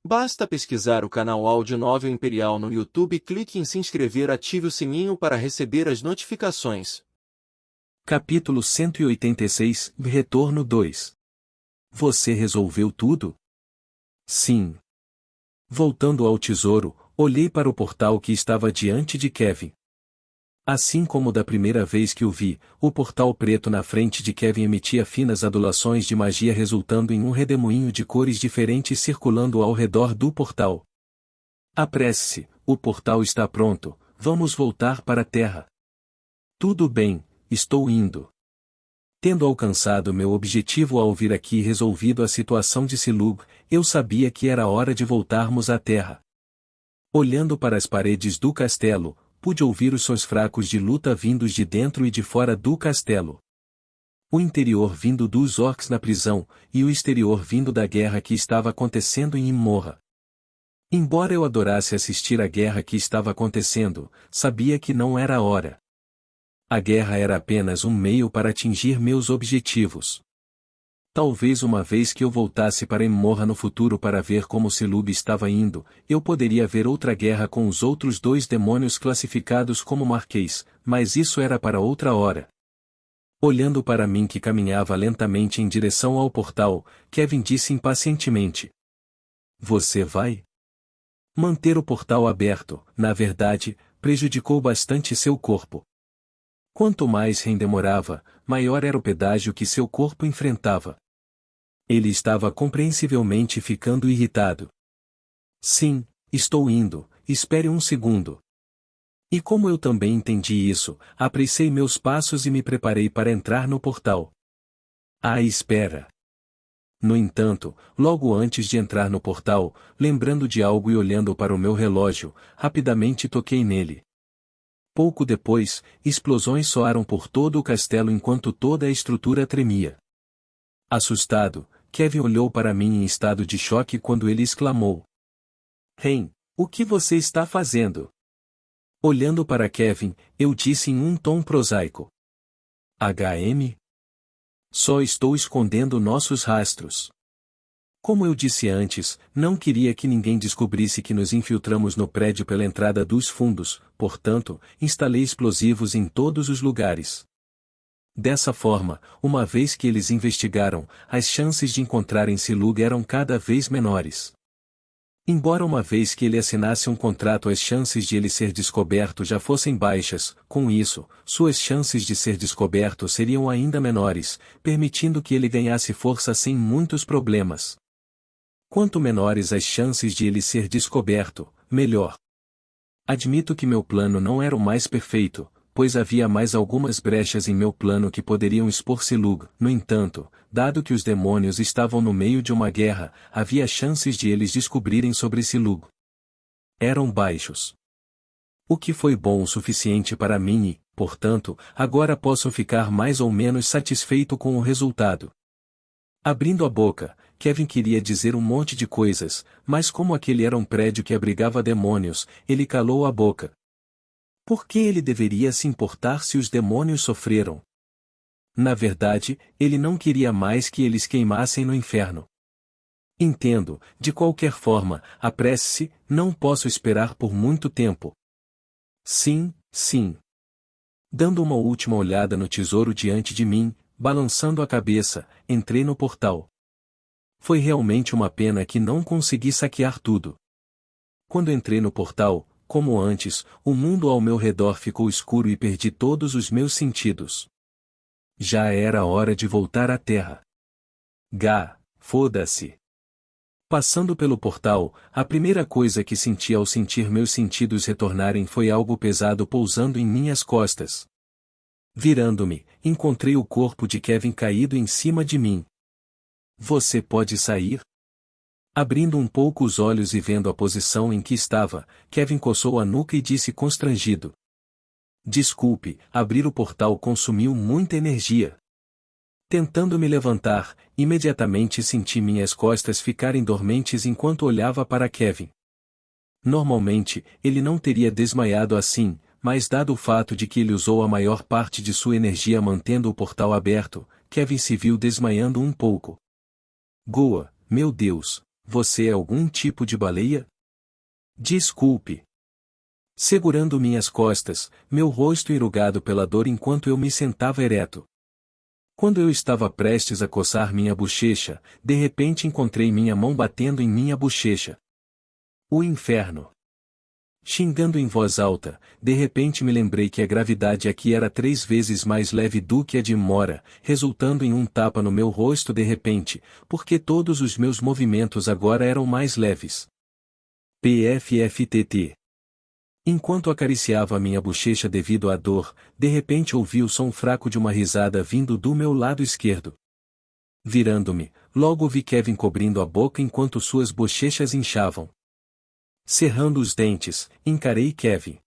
Basta pesquisar o canal Áudio Novel Imperial no YouTube e clique em se inscrever e ative o sininho para receber as notificações. Capítulo 186, Retorno 2. Você resolveu tudo? Sim. Voltando ao tesouro, olhei para o portal que estava diante de Kevin. Assim como da primeira vez que o vi, o portal preto na frente de Kevin emitia finas adulações de magia resultando em um redemoinho de cores diferentes circulando ao redor do portal. Apresse-se, o portal está pronto, vamos voltar para a Terra. Tudo bem, estou indo. Tendo alcançado meu objetivo ao vir aqui e resolvido a situação de Silug, eu sabia que era hora de voltarmos à Terra. Olhando para as paredes do castelo, pude ouvir os sons fracos de luta vindos de dentro e de fora do castelo. O interior vindo dos orcs na prisão, e o exterior vindo da guerra que estava acontecendo em Imorra. Embora eu adorasse assistir à guerra que estava acontecendo, sabia que não era a hora. A guerra era apenas um meio para atingir meus objetivos. Talvez uma vez que eu voltasse para Imorra no futuro para ver como Silub estava indo, eu poderia ver outra guerra com os outros dois demônios classificados como Marquês, mas isso era para outra hora. Olhando para mim que caminhava lentamente em direção ao portal, Kevin disse impacientemente: Você vai? Manter o portal aberto, na verdade, prejudicou bastante seu corpo. Quanto mais Ren demorava, maior era o pedágio que seu corpo enfrentava. Ele estava compreensivelmente ficando irritado. Sim, estou indo, espere um segundo. E como eu também entendi isso, apressei meus passos e me preparei para entrar no portal. Espera. No entanto, logo antes de entrar no portal, lembrando de algo e olhando para o meu relógio, rapidamente toquei nele. Pouco depois, explosões soaram por todo o castelo enquanto toda a estrutura tremia. Assustado, Kevin olhou para mim em estado de choque quando ele exclamou: Ren, o que você está fazendo? Olhando para Kevin, eu disse em um tom prosaico: HM? Só estou escondendo nossos rastros. Como eu disse antes, não queria que ninguém descobrisse que nos infiltramos no prédio pela entrada dos fundos, portanto, instalei explosivos em todos os lugares. Dessa forma, uma vez que eles investigaram, as chances de encontrarem Silug eram cada vez menores. Embora uma vez que ele assinasse um contrato as chances de ele ser descoberto já fossem baixas, com isso, suas chances de ser descoberto seriam ainda menores, permitindo que ele ganhasse força sem muitos problemas. Quanto menores as chances de ele ser descoberto, melhor. Admito que meu plano não era o mais perfeito, pois havia mais algumas brechas em meu plano que poderiam expor Silug. No entanto, dado que os demônios estavam no meio de uma guerra, havia chances de eles descobrirem sobre Silug. Eram baixos. O que foi bom o suficiente para mim e, portanto, agora posso ficar mais ou menos satisfeito com o resultado. Abrindo a boca, Kevin queria dizer um monte de coisas, mas como aquele era um prédio que abrigava demônios, ele calou a boca. Por que ele deveria se importar se os demônios sofreram? Na verdade, ele não queria mais que eles queimassem no inferno. Entendo, de qualquer forma, apresse-se, não posso esperar por muito tempo. Sim, sim. Dando uma última olhada no tesouro diante de mim, balançando a cabeça, entrei no portal. Foi realmente uma pena que não consegui saquear tudo. Quando entrei no portal, como antes, o mundo ao meu redor ficou escuro e perdi todos os meus sentidos. Já era hora de voltar à Terra. Foda-se. Passando pelo portal, a primeira coisa que senti ao sentir meus sentidos retornarem foi algo pesado pousando em minhas costas. Virando-me, encontrei o corpo de Kevin caído em cima de mim. Você pode sair? Abrindo um pouco os olhos e vendo a posição em que estava, Kevin coçou a nuca e disse constrangido: Desculpe, abrir o portal consumiu muita energia. Tentando me levantar, imediatamente senti minhas costas ficarem dormentes enquanto olhava para Kevin. Normalmente, ele não teria desmaiado assim, mas dado o fato de que ele usou a maior parte de sua energia mantendo o portal aberto, Kevin se viu desmaiando um pouco. Goa, meu Deus, Você é algum tipo de baleia? Desculpe. Segurando minhas costas, meu rosto enrugado pela dor enquanto eu me sentava ereto. Quando eu estava prestes a coçar minha bochecha, de repente encontrei minha mão batendo em minha bochecha. O inferno! Xingando em voz alta, de repente me lembrei que a gravidade aqui era 3 vezes mais leve do que a de Mora, resultando em um tapa no meu rosto de repente, porque todos os meus movimentos agora eram mais leves. PFFTT. Enquanto acariciava minha bochecha devido à dor, de repente ouvi o som fraco de uma risada vindo do meu lado esquerdo. Virando-me, logo vi Kevin cobrindo a boca enquanto suas bochechas inchavam. Cerrando os dentes, encarei Kevin.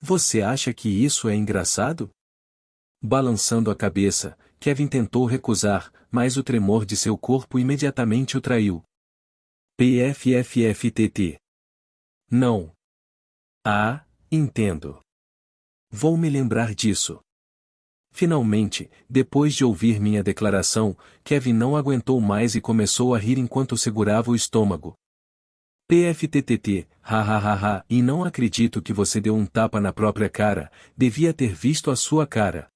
Você acha que isso é engraçado? Balançando a cabeça, Kevin tentou recusar, mas o tremor de seu corpo imediatamente o traiu. PFFFTT. Não. Ah, entendo. Vou me lembrar disso. Finalmente, depois de ouvir minha declaração, Kevin não aguentou mais e começou a rir enquanto segurava o estômago. PFTTT, hahaha, e não acredito que você deu um tapa na própria cara, devia ter visto a sua cara.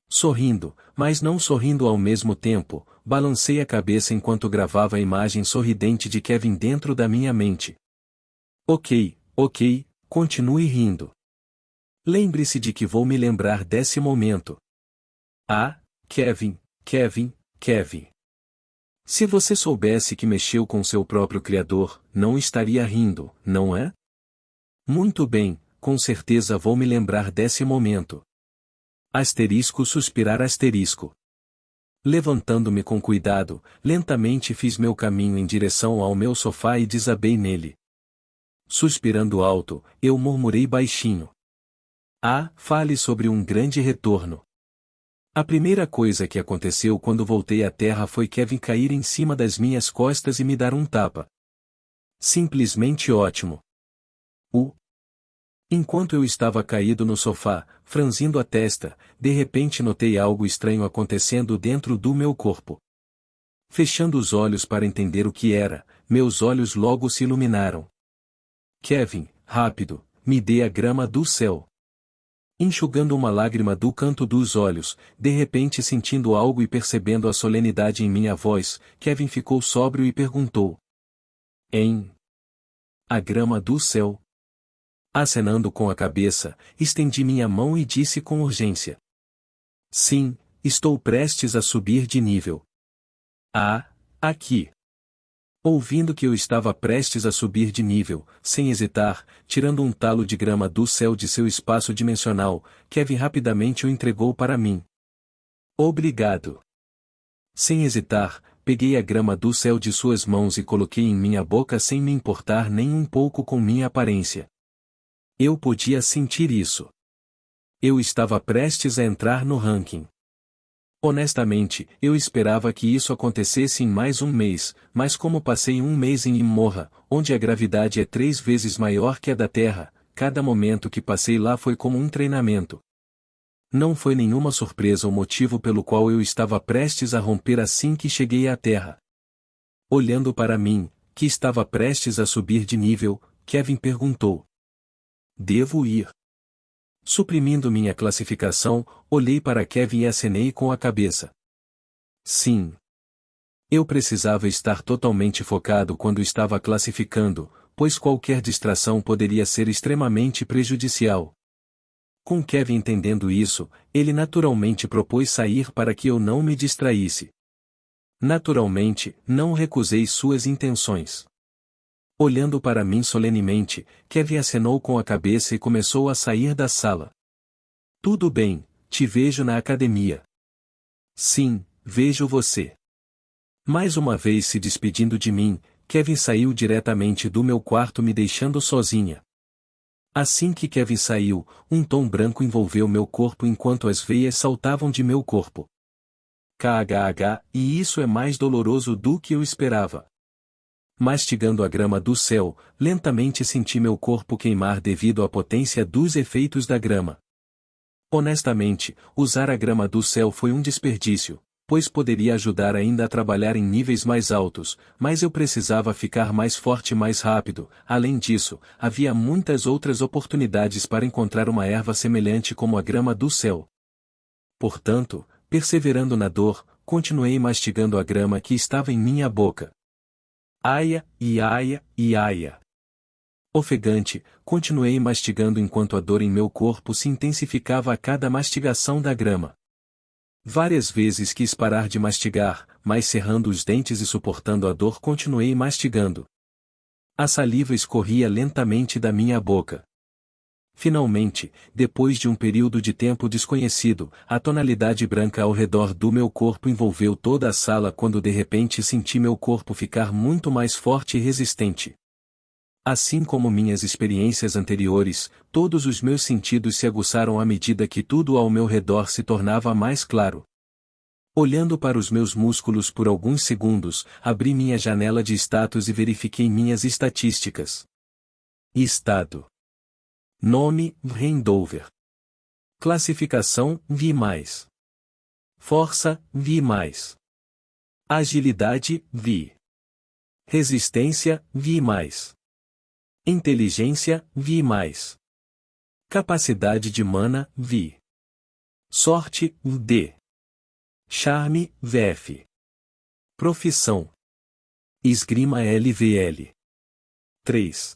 Sorrindo, mas não sorrindo ao mesmo tempo, balancei a cabeça enquanto gravava a imagem sorridente de Kevin dentro da minha mente. Ok, continue rindo. Lembre-se de que vou me lembrar desse momento. Ah, Kevin. Se você soubesse que mexeu com seu próprio criador, não estaria rindo, não é? Muito bem, com certeza vou me lembrar desse momento. Asterisco suspirar asterisco. Levantando-me com cuidado, lentamente fiz meu caminho em direção ao meu sofá e desabei nele. Suspirando alto, eu murmurei baixinho. Ah, fale sobre um grande retorno. A primeira coisa que aconteceu quando voltei à terra foi Kevin cair em cima das minhas costas e me dar um tapa. Simplesmente ótimo. Enquanto eu estava caído no sofá, franzindo a testa, de repente notei algo estranho acontecendo dentro do meu corpo. Fechando os olhos para entender o que era, meus olhos logo se iluminaram. Kevin, rápido, me dê a grama do céu. Enxugando uma lágrima do canto dos olhos, de repente sentindo algo e percebendo a solenidade em minha voz, Kevin ficou sóbrio e perguntou. A grama do céu? Acenando com a cabeça, estendi minha mão e disse com urgência. Sim, estou prestes a subir de nível. Ah, aqui. Ouvindo que eu estava prestes a subir de nível, sem hesitar, tirando um talo de grama do céu de seu espaço dimensional, Kevin rapidamente o entregou para mim. Obrigado. Sem hesitar, peguei a grama do céu de suas mãos e coloquei em minha boca sem me importar nem um pouco com minha aparência. Eu podia sentir isso. Eu estava prestes a entrar no ranking. Honestamente, eu esperava que isso acontecesse em mais um mês, mas como passei um mês em Imorra, onde a gravidade é 3 vezes maior que a da Terra, cada momento que passei lá foi como um treinamento. Não foi nenhuma surpresa o motivo pelo qual eu estava prestes a romper assim que cheguei à Terra. Olhando para mim, que estava prestes a subir de nível, Kevin perguntou. Devo ir? Suprimindo minha classificação, olhei para Kevin e acenei com a cabeça. Sim. Eu precisava estar totalmente focado quando estava classificando, pois qualquer distração poderia ser extremamente prejudicial. Com Kevin entendendo isso, ele naturalmente propôs sair para que eu não me distraísse. Naturalmente, não recusei suas intenções. Olhando para mim solenemente, Kevin acenou com a cabeça e começou a sair da sala. Tudo bem, te vejo na academia. Sim, vejo você. Mais uma vez se despedindo de mim, Kevin saiu diretamente do meu quarto me deixando sozinha. Assim que Kevin saiu, um tom branco envolveu meu corpo enquanto as veias saltavam de meu corpo. KHH, e isso é mais doloroso do que eu esperava. Mastigando a grama do céu, lentamente senti meu corpo queimar devido à potência dos efeitos da grama. Honestamente, usar a grama do céu foi um desperdício, pois poderia ajudar ainda a trabalhar em níveis mais altos, mas eu precisava ficar mais forte mais rápido. Além disso, havia muitas outras oportunidades para encontrar uma erva semelhante como a grama do céu. Portanto, perseverando na dor, continuei mastigando a grama que estava em minha boca. Aia, e aia, e aia. Ofegante, continuei mastigando enquanto a dor em meu corpo se intensificava a cada mastigação da grama. Várias vezes quis parar de mastigar, mas cerrando os dentes e suportando a dor continuei mastigando. A saliva escorria lentamente da minha boca. Finalmente, depois de um período de tempo desconhecido, a tonalidade branca ao redor do meu corpo envolveu toda a sala quando de repente senti meu corpo ficar muito mais forte e resistente. Assim como minhas experiências anteriores, todos os meus sentidos se aguçaram à medida que tudo ao meu redor se tornava mais claro. Olhando para os meus músculos por alguns segundos, abri minha janela de status e verifiquei minhas estatísticas. Estado. Nome: Rendover. Classificação: V+. Força: V+. Agilidade: V. Resistência: V+. Inteligência: V+. Capacidade de mana: V. Sorte: D. Charme: VF. Profissão: Esgrima LVL. 3.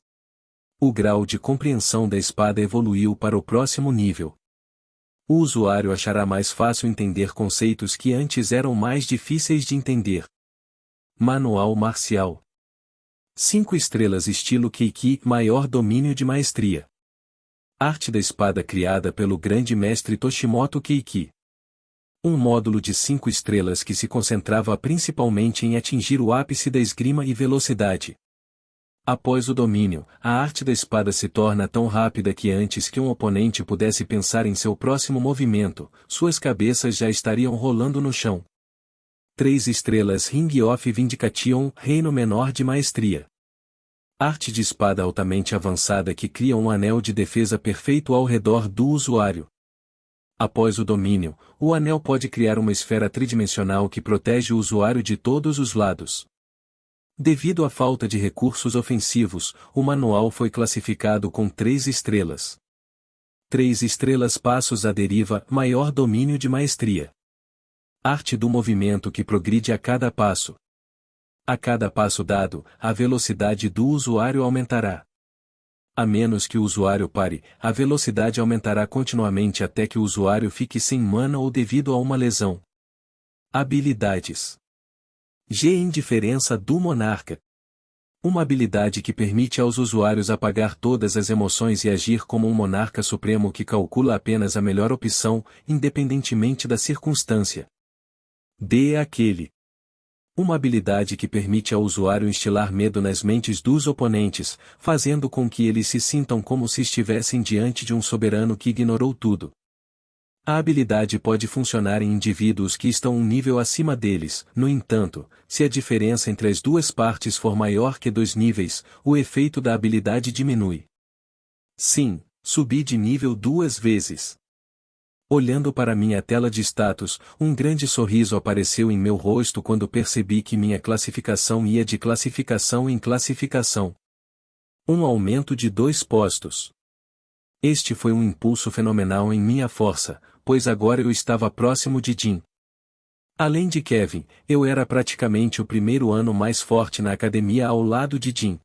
O grau de compreensão da espada evoluiu para o próximo nível. O usuário achará mais fácil entender conceitos que antes eram mais difíceis de entender. Manual marcial. 5 estrelas estilo Keiki, maior domínio de maestria. Arte da espada criada pelo grande mestre Toshimoto Keiki. Um módulo de 5 estrelas que se concentrava principalmente em atingir o ápice da esgrima e velocidade. Após o domínio, a arte da espada se torna tão rápida que antes que um oponente pudesse pensar em seu próximo movimento, suas cabeças já estariam rolando no chão. 3 estrelas Ring of Vindication, reino menor de maestria. Arte de espada altamente avançada que cria um anel de defesa perfeito ao redor do usuário. Após o domínio, o anel pode criar uma esfera tridimensional que protege o usuário de todos os lados. Devido à falta de recursos ofensivos, o manual foi classificado com 3 estrelas. 3 estrelas Passos à deriva, maior domínio de maestria. Arte do movimento que progride a cada passo. A cada passo dado, a velocidade do usuário aumentará. A menos que o usuário pare, a velocidade aumentará continuamente até que o usuário fique sem mana ou devido a uma lesão. Habilidades. G. Indiferença do Monarca. Uma habilidade que permite aos usuários apagar todas as emoções e agir como um monarca supremo que calcula apenas a melhor opção, independentemente da circunstância. D. Aquele. Uma habilidade que permite ao usuário instilar medo nas mentes dos oponentes, fazendo com que eles se sintam como se estivessem diante de um soberano que ignorou tudo. A habilidade pode funcionar em indivíduos que estão um nível acima deles, no entanto, se a diferença entre as duas partes for maior que 2 níveis, o efeito da habilidade diminui. Sim, subi de nível 2 vezes. Olhando para minha tela de status, um grande sorriso apareceu em meu rosto quando percebi que minha classificação ia de classificação em classificação. Um aumento de 2 postos. Este foi um impulso fenomenal em minha força, pois agora eu estava próximo de Jin. Além de Kevin, eu era praticamente o primeiro ano mais forte na academia ao lado de Jin.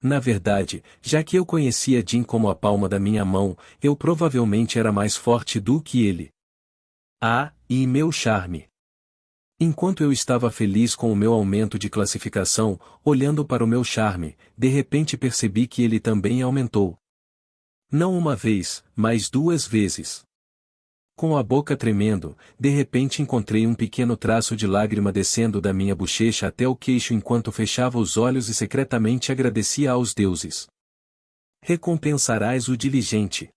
Na verdade, já que eu conhecia Jin como a palma da minha mão, eu provavelmente era mais forte do que ele. E meu charme. Enquanto eu estava feliz com o meu aumento de classificação, olhando para o meu charme, de repente percebi que ele também aumentou. Não uma vez, mas 2 vezes. Com a boca tremendo, de repente encontrei um pequeno traço de lágrima descendo da minha bochecha até o queixo enquanto fechava os olhos e secretamente agradecia aos deuses. Recompensarás o diligente.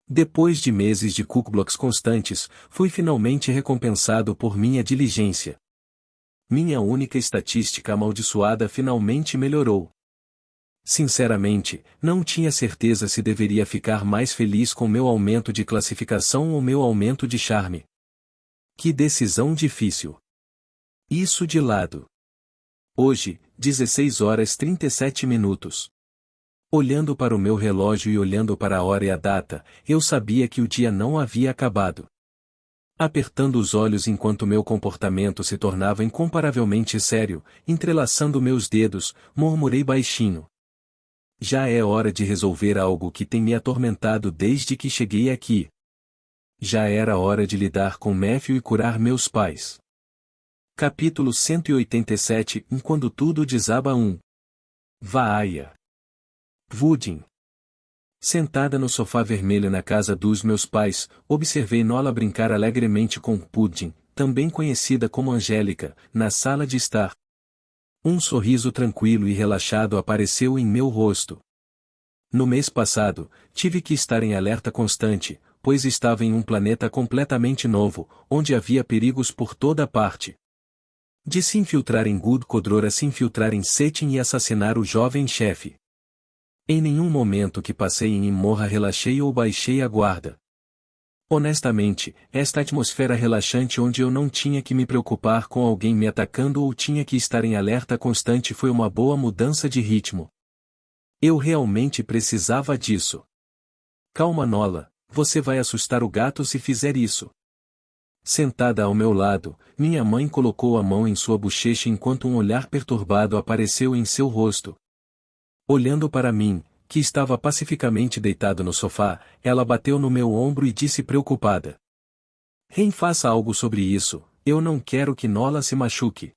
Depois de meses de cookblocks constantes, fui finalmente recompensado por minha diligência. Minha única estatística amaldiçoada finalmente melhorou. Sinceramente, não tinha certeza se deveria ficar mais feliz com meu aumento de classificação ou meu aumento de charme. Que decisão difícil. Isso de lado. Hoje, 16h37. Olhando para o meu relógio e olhando para a hora e a data, eu sabia que o dia não havia acabado. Apertando os olhos enquanto meu comportamento se tornava incomparavelmente sério, entrelaçando meus dedos, murmurei baixinho. Já é hora de resolver algo que tem me atormentado desde que cheguei aqui. Já era hora de lidar com Matthew e curar meus pais. Capítulo 187 Quando tudo desaba. Vaia. Woodin. Sentada no sofá vermelho na casa dos meus pais, observei Nola brincar alegremente com Pudding, também conhecida como Angélica, na sala de estar. Um sorriso tranquilo e relaxado apareceu em meu rosto. No mês passado, tive que estar em alerta constante, pois estava em um planeta completamente novo, onde havia perigos por toda parte. De se infiltrar em Good Kodror a se infiltrar em Setin e assassinar o jovem chefe. Em nenhum momento que passei em Imorra relaxei ou baixei a guarda. Honestamente, esta atmosfera relaxante onde eu não tinha que me preocupar com alguém me atacando ou tinha que estar em alerta constante foi uma boa mudança de ritmo. Eu realmente precisava disso. Calma, Nola, você vai assustar o gato se fizer isso. Sentada ao meu lado, minha mãe colocou a mão em sua bochecha enquanto um olhar perturbado apareceu em seu rosto. Olhando para mim, que estava pacificamente deitado no sofá, ela bateu no meu ombro e disse preocupada. Ren, faça algo sobre isso, eu não quero que Nola se machuque.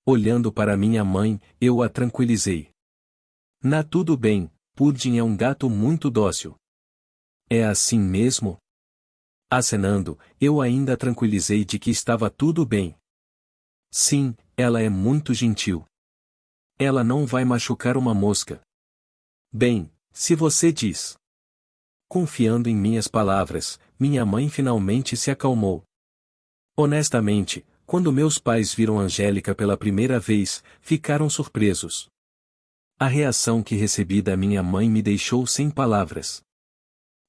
Olhando para minha mãe, eu a tranquilizei. Tudo bem, Pudding é um gato muito dócil. É assim mesmo? Acenando, eu ainda a tranquilizei de que estava tudo bem. Sim, ela é muito gentil. Ela não vai machucar uma mosca. Bem, se você diz. Confiando em minhas palavras, minha mãe finalmente se acalmou. Honestamente, quando meus pais viram Angélica pela primeira vez, ficaram surpresos. A reação que recebi da minha mãe me deixou sem palavras.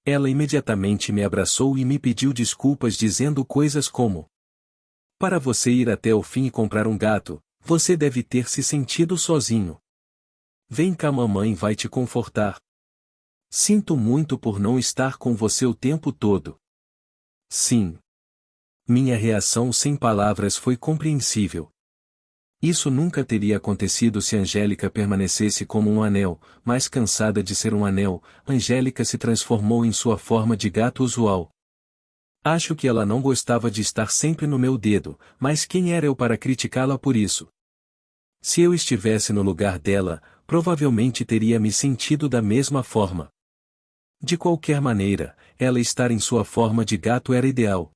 Ela imediatamente me abraçou e me pediu desculpas dizendo coisas como: para você ir até o fim e comprar um gato, você deve ter se sentido sozinho. Vem cá, mamãe vai te confortar. Sinto muito por não estar com você o tempo todo. Sim. Minha reação sem palavras foi compreensível. Isso nunca teria acontecido se Angélica permanecesse como um anel, mas cansada de ser um anel, Angélica se transformou em sua forma de gato usual. Acho que ela não gostava de estar sempre no meu dedo, mas quem era eu para criticá-la por isso? Se eu estivesse no lugar dela, provavelmente teria me sentido da mesma forma. De qualquer maneira, ela estar em sua forma de gato era ideal.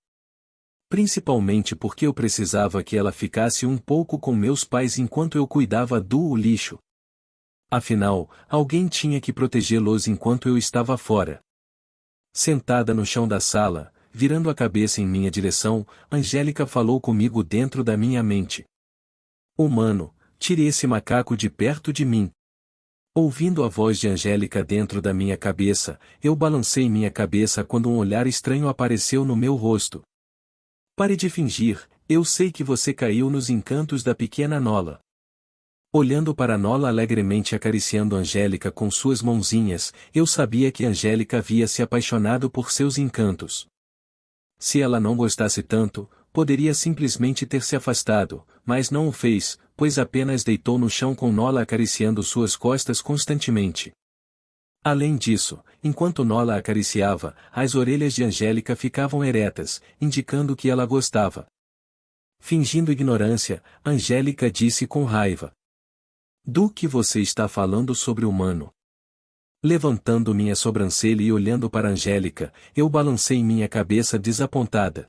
Principalmente porque eu precisava que ela ficasse um pouco com meus pais enquanto eu cuidava do lixo. Afinal, alguém tinha que protegê-los enquanto eu estava fora. Sentada no chão da sala, virando a cabeça em minha direção, Angélica falou comigo dentro da minha mente. Humano, tire esse macaco de perto de mim. Ouvindo a voz de Angélica dentro da minha cabeça, eu balancei minha cabeça quando um olhar estranho apareceu no meu rosto. Pare de fingir, eu sei que você caiu nos encantos da pequena Nola. Olhando para Nola alegremente acariciando Angélica com suas mãozinhas, eu sabia que Angélica havia se apaixonado por seus encantos. Se ela não gostasse tanto, poderia simplesmente ter se afastado, mas não o fez, pois apenas deitou no chão com Nola acariciando suas costas constantemente. Além disso, enquanto Nola acariciava, as orelhas de Angélica ficavam eretas, indicando que ela gostava. Fingindo ignorância, Angélica disse com raiva. Do que você está falando sobre humano? Levantando minha sobrancelha e olhando para Angélica, eu balancei minha cabeça desapontada.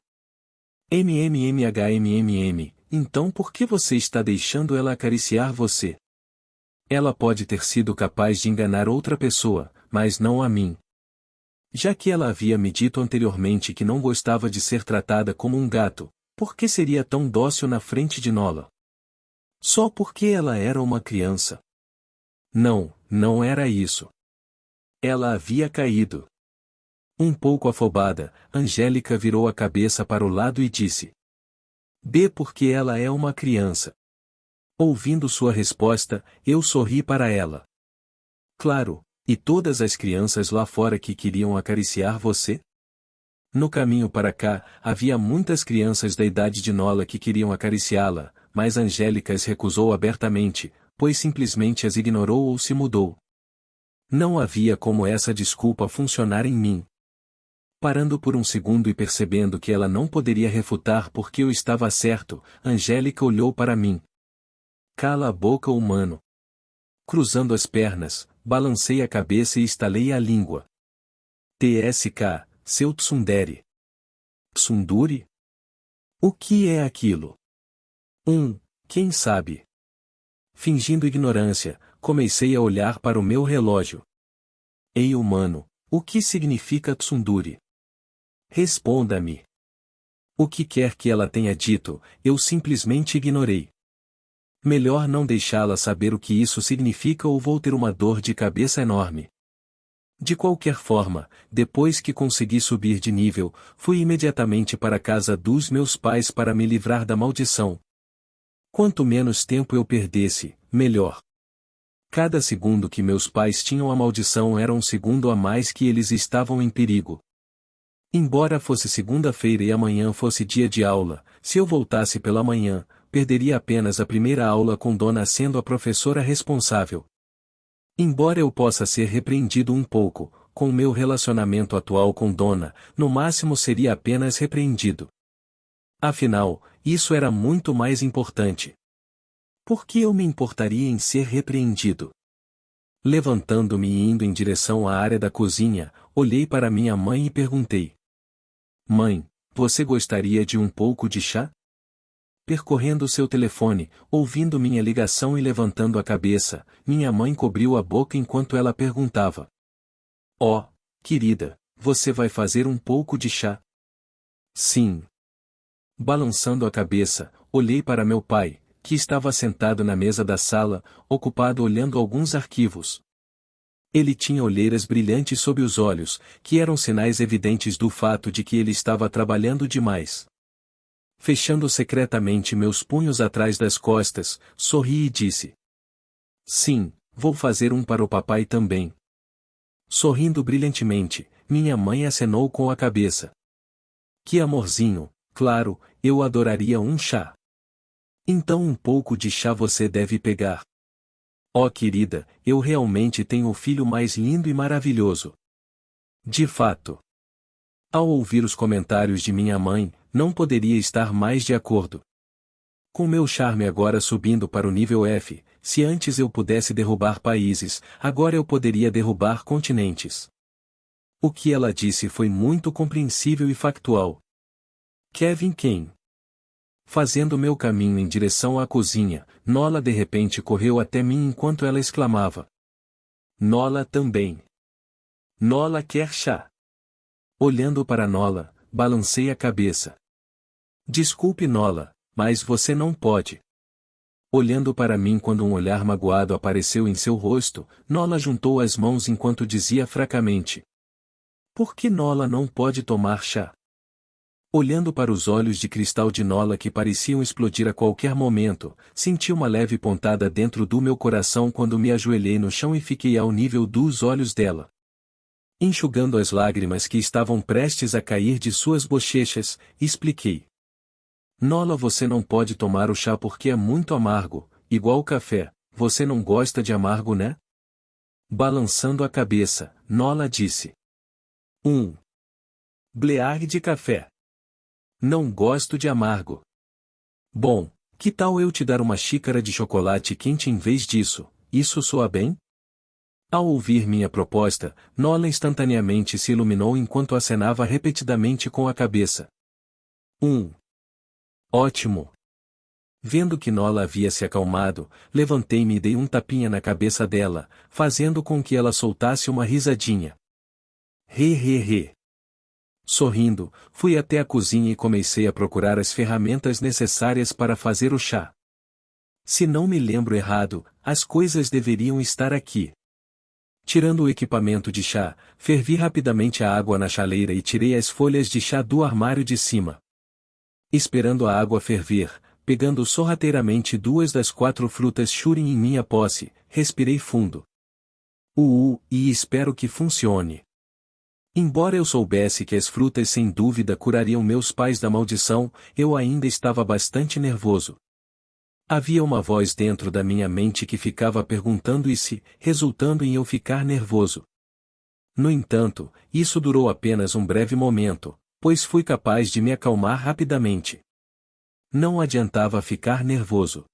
Então por que você está deixando ela acariciar você? Ela pode ter sido capaz de enganar outra pessoa, mas não a mim. Já que ela havia me dito anteriormente que não gostava de ser tratada como um gato, por que seria tão dócil na frente de Nola? Só porque ela era uma criança. Não, não era isso. Ela havia caído. Um pouco afobada, Angélica virou a cabeça para o lado e disse. B. Porque ela é uma criança. Ouvindo sua resposta, eu sorri para ela. Claro, e todas as crianças lá fora que queriam acariciar você? No caminho para cá, havia muitas crianças da idade de Nola que queriam acariciá-la, mas Angélica as recusou abertamente, pois simplesmente as ignorou ou se mudou. Não havia como essa desculpa funcionar em mim. Parando por um segundo e percebendo que ela não poderia refutar porque eu estava certo, Angélica olhou para mim. Cala a boca, humano. Cruzando as pernas, balancei a cabeça e estalei a língua. TSK, seu tsundere. Tsunduri? O que é aquilo? Quem sabe? Fingindo ignorância, comecei a olhar para o meu relógio. Ei, humano, o que significa tsunduri? Responda-me. O que quer que ela tenha dito, eu simplesmente ignorei. Melhor não deixá-la saber o que isso significa ou vou ter uma dor de cabeça enorme. De qualquer forma, depois que consegui subir de nível, fui imediatamente para a casa dos meus pais para me livrar da maldição. Quanto menos tempo eu perdesse, melhor. Cada segundo que meus pais tinham a maldição era um segundo a mais que eles estavam em perigo. Embora fosse segunda-feira e amanhã fosse dia de aula, se eu voltasse pela manhã, perderia apenas a primeira aula com Dona sendo a professora responsável. Embora eu possa ser repreendido um pouco, com meu relacionamento atual com Dona, no máximo seria apenas repreendido. Afinal, isso era muito mais importante. Por que eu me importaria em ser repreendido? Levantando-me e indo em direção à área da cozinha, olhei para minha mãe e perguntei: Mãe, você gostaria de um pouco de chá? Percorrendo seu telefone, ouvindo minha ligação e levantando a cabeça, minha mãe cobriu a boca enquanto ela perguntava: Oh, querida, você vai fazer um pouco de chá? Sim. Balançando a cabeça, olhei para meu pai, que estava sentado na mesa da sala, ocupado olhando alguns arquivos. Ele tinha olheiras brilhantes sob os olhos, que eram sinais evidentes do fato de que ele estava trabalhando demais. Fechando secretamente meus punhos atrás das costas, sorri e disse: Sim, vou fazer um para o papai também. Sorrindo brilhantemente, minha mãe acenou com a cabeça. Que amorzinho, claro, eu adoraria um chá. Então um pouco de chá você deve pegar. Oh querida, eu realmente tenho o filho mais lindo e maravilhoso. De fato. Ao ouvir os comentários de minha mãe, não poderia estar mais de acordo. Com meu charme agora subindo para o nível F, se antes eu pudesse derrubar países, agora eu poderia derrubar continentes. O que ela disse foi muito compreensível e factual. Kevin quem? Fazendo meu caminho em direção à cozinha, Nola de repente correu até mim enquanto ela exclamava: Nola também. Nola quer chá. Olhando para Nola, balancei a cabeça. Desculpe Nola, mas você não pode. Olhando para mim quando um olhar magoado apareceu em seu rosto, Nola juntou as mãos enquanto dizia fracamente: Por que Nola não pode tomar chá? Olhando para os olhos de cristal de Nola que pareciam explodir a qualquer momento, senti uma leve pontada dentro do meu coração quando me ajoelhei no chão e fiquei ao nível dos olhos dela. Enxugando as lágrimas que estavam prestes a cair de suas bochechas, expliquei: Nola, você não pode tomar o chá porque é muito amargo, igual café, você não gosta de amargo, né? Balançando a cabeça, Nola disse: Blear de café. Não gosto de amargo. Bom, que tal eu te dar uma xícara de chocolate quente em vez disso, isso soa bem? Ao ouvir minha proposta, Nola instantaneamente se iluminou enquanto acenava repetidamente com a cabeça. Ótimo. Vendo que Nola havia se acalmado, levantei-me e dei um tapinha na cabeça dela, fazendo com que ela soltasse uma risadinha. He. Sorrindo, fui até a cozinha e comecei a procurar as ferramentas necessárias para fazer o chá. Se não me lembro errado, as coisas deveriam estar aqui. Tirando o equipamento de chá, fervi rapidamente a água na chaleira e tirei as folhas de chá do armário de cima. Esperando a água ferver, pegando sorrateiramente 2 das 4 frutas Shurin em minha posse, respirei fundo. E espero que funcione. Embora eu soubesse que as frutas sem dúvida curariam meus pais da maldição, eu ainda estava bastante nervoso. Havia uma voz dentro da minha mente que ficava perguntando e se, resultando em eu ficar nervoso. No entanto, isso durou apenas um breve momento, pois fui capaz de me acalmar rapidamente. Não adiantava ficar nervoso.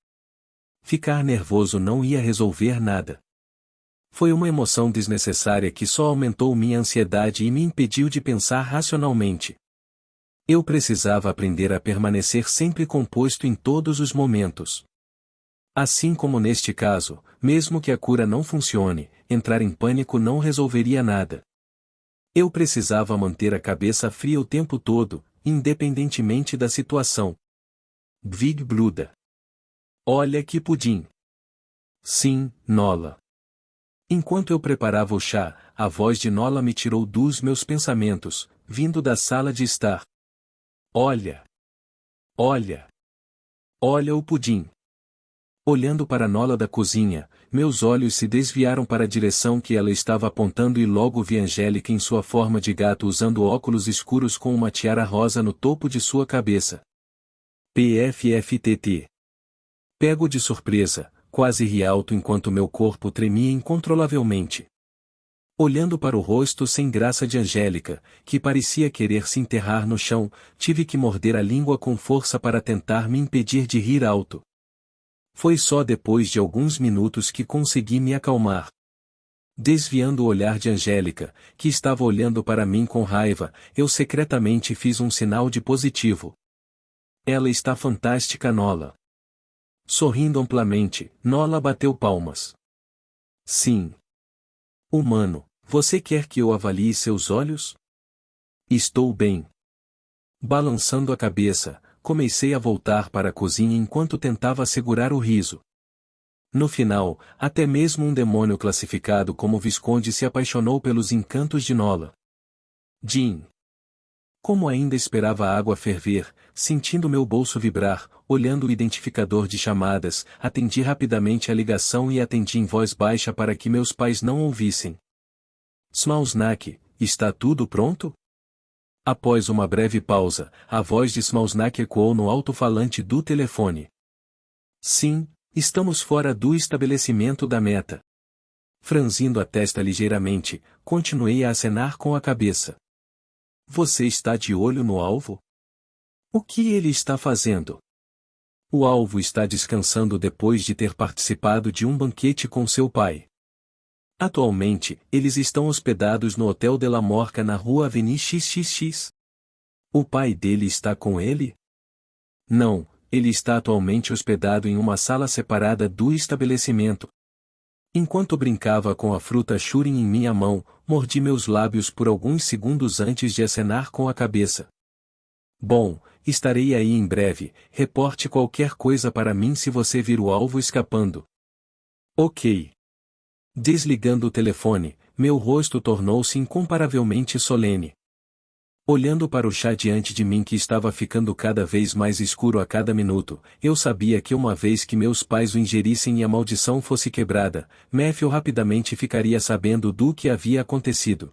Ficar nervoso não ia resolver nada. Foi uma emoção desnecessária que só aumentou minha ansiedade e me impediu de pensar racionalmente. Eu precisava aprender a permanecer sempre composto em todos os momentos. Assim como neste caso, mesmo que a cura não funcione, entrar em pânico não resolveria nada. Eu precisava manter a cabeça fria o tempo todo, independentemente da situação. Big Bluda. Olha que pudim. Sim, Nola. Enquanto eu preparava o chá, a voz de Nola me tirou dos meus pensamentos, vindo da sala de estar. Olha! Olha! Olha o pudim! Olhando para Nola da cozinha, meus olhos se desviaram para a direção que ela estava apontando e logo vi Angélica em sua forma de gato usando óculos escuros com uma tiara rosa no topo de sua cabeça. PFFTT. Pego de surpresa, quase ri alto enquanto meu corpo tremia incontrolavelmente. Olhando para o rosto sem graça de Angélica, que parecia querer se enterrar no chão, tive que morder a língua com força para tentar me impedir de rir alto. Foi só depois de alguns minutos que consegui me acalmar. Desviando o olhar de Angélica, que estava olhando para mim com raiva, eu secretamente fiz um sinal de positivo. Ela está fantástica, Nola. Sorrindo amplamente, Nola bateu palmas. Sim. Humano, você quer que eu avalie seus olhos? Estou bem. Balançando a cabeça, comecei a voltar para a cozinha enquanto tentava segurar o riso. No final, até mesmo um demônio classificado como Visconde se apaixonou pelos encantos de Nola. Jean. Como ainda esperava a água ferver, sentindo meu bolso vibrar, olhando o identificador de chamadas, atendi rapidamente a ligação e atendi em voz baixa para que meus pais não ouvissem. Smausnak, está tudo pronto? Após uma breve pausa, a voz de Smausnak ecoou no alto-falante do telefone. Sim, estamos fora do estabelecimento da meta. Franzindo a testa ligeiramente, continuei a acenar com a cabeça. Você está de olho no alvo? O que ele está fazendo? O alvo está descansando depois de ter participado de um banquete com seu pai. Atualmente, eles estão hospedados no Hotel de la Morca na rua Avenue XXX. O pai dele está com ele? Não, ele está atualmente hospedado em uma sala separada do estabelecimento. Enquanto brincava com a fruta Shurin em minha mão, mordi meus lábios por alguns segundos antes de acenar com a cabeça. Bom, estarei aí em breve, reporte qualquer coisa para mim se você vir o alvo escapando. Ok. Desligando o telefone, meu rosto tornou-se incomparavelmente solene. Olhando para o chá diante de mim que estava ficando cada vez mais escuro a cada minuto, eu sabia que uma vez que meus pais o ingerissem e a maldição fosse quebrada, Matthew rapidamente ficaria sabendo do que havia acontecido.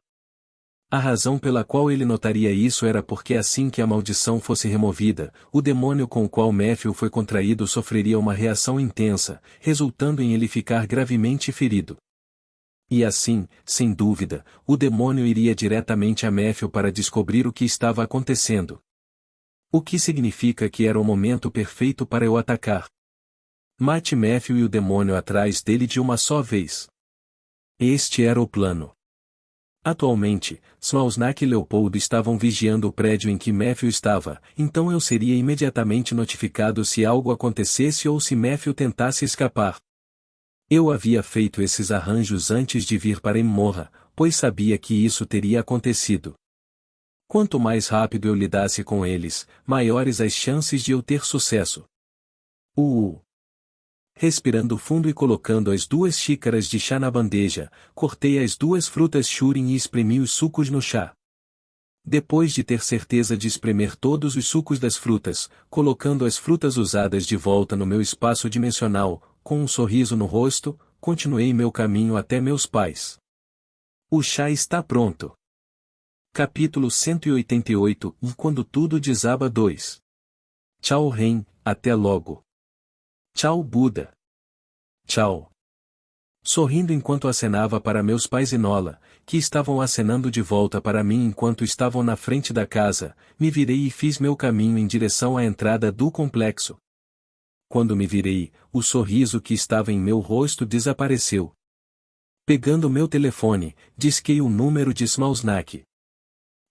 A razão pela qual ele notaria isso era porque assim que a maldição fosse removida, o demônio com o qual Matthew foi contraído sofreria uma reação intensa, resultando em ele ficar gravemente ferido. E assim, sem dúvida, o demônio iria diretamente a Matthew para descobrir o que estava acontecendo. O que significa que era o momento perfeito para eu atacar. Mate Matthew e o demônio atrás dele de uma só vez. Este era o plano. Atualmente, Smausnak e Leopoldo estavam vigiando o prédio em que Matthew estava, então eu seria imediatamente notificado se algo acontecesse ou se Matthew tentasse escapar. Eu havia feito esses arranjos antes de vir para Imorra, pois sabia que isso teria acontecido. Quanto mais rápido eu lidasse com eles, maiores as chances de eu ter sucesso. Respirando fundo e colocando as 2 xícaras de chá na bandeja, cortei as 2 frutas Shurin e espremi os sucos no chá. Depois de ter certeza de espremer todos os sucos das frutas, colocando as frutas usadas de volta no meu espaço dimensional, com um sorriso no rosto, continuei meu caminho até meus pais. O chá está pronto. Capítulo 188 E quando tudo desaba 2. Tchau Ren, até logo. Tchau Buda. Tchau. Sorrindo enquanto acenava para meus pais e Nola, que estavam acenando de volta para mim enquanto estavam na frente da casa, me virei e fiz meu caminho em direção à entrada do complexo. Quando me virei, o sorriso que estava em meu rosto desapareceu. Pegando meu telefone, disquei o número de Smausnak.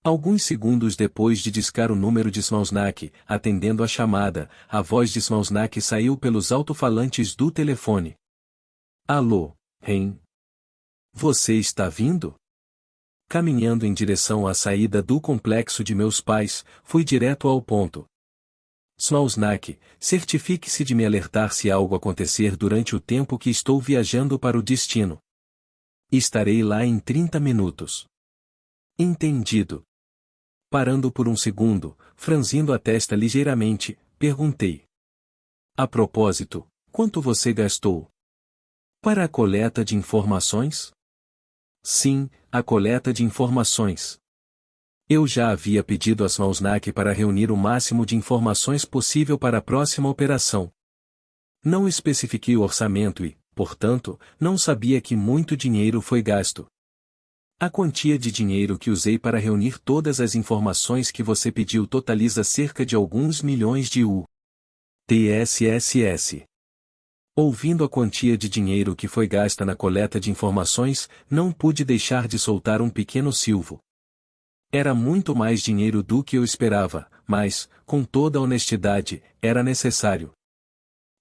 Alguns segundos depois de discar o número de Smausnak, atendendo a chamada, a voz de Smausnak saiu pelos alto-falantes do telefone. Alô, Ren? Você está vindo? Caminhando em direção à saída do complexo de meus pais, fui direto ao ponto. Smausnak, certifique-se de me alertar se algo acontecer durante o tempo que estou viajando para o destino. Estarei lá em 30 minutos. Entendido. Parando por um segundo, franzindo a testa ligeiramente, perguntei. A propósito, quanto você gastou? Para a coleta de informações? Sim, a coleta de informações. Eu já havia pedido a Smausnak para reunir o máximo de informações possível para a próxima operação. Não especifiquei o orçamento e, portanto, não sabia que muito dinheiro foi gasto. A quantia de dinheiro que usei para reunir todas as informações que você pediu totaliza cerca de alguns milhões de TSSS. Ouvindo a quantia de dinheiro que foi gasta na coleta de informações, não pude deixar de soltar um pequeno silvo. Era muito mais dinheiro do que eu esperava, mas, com toda a honestidade, era necessário.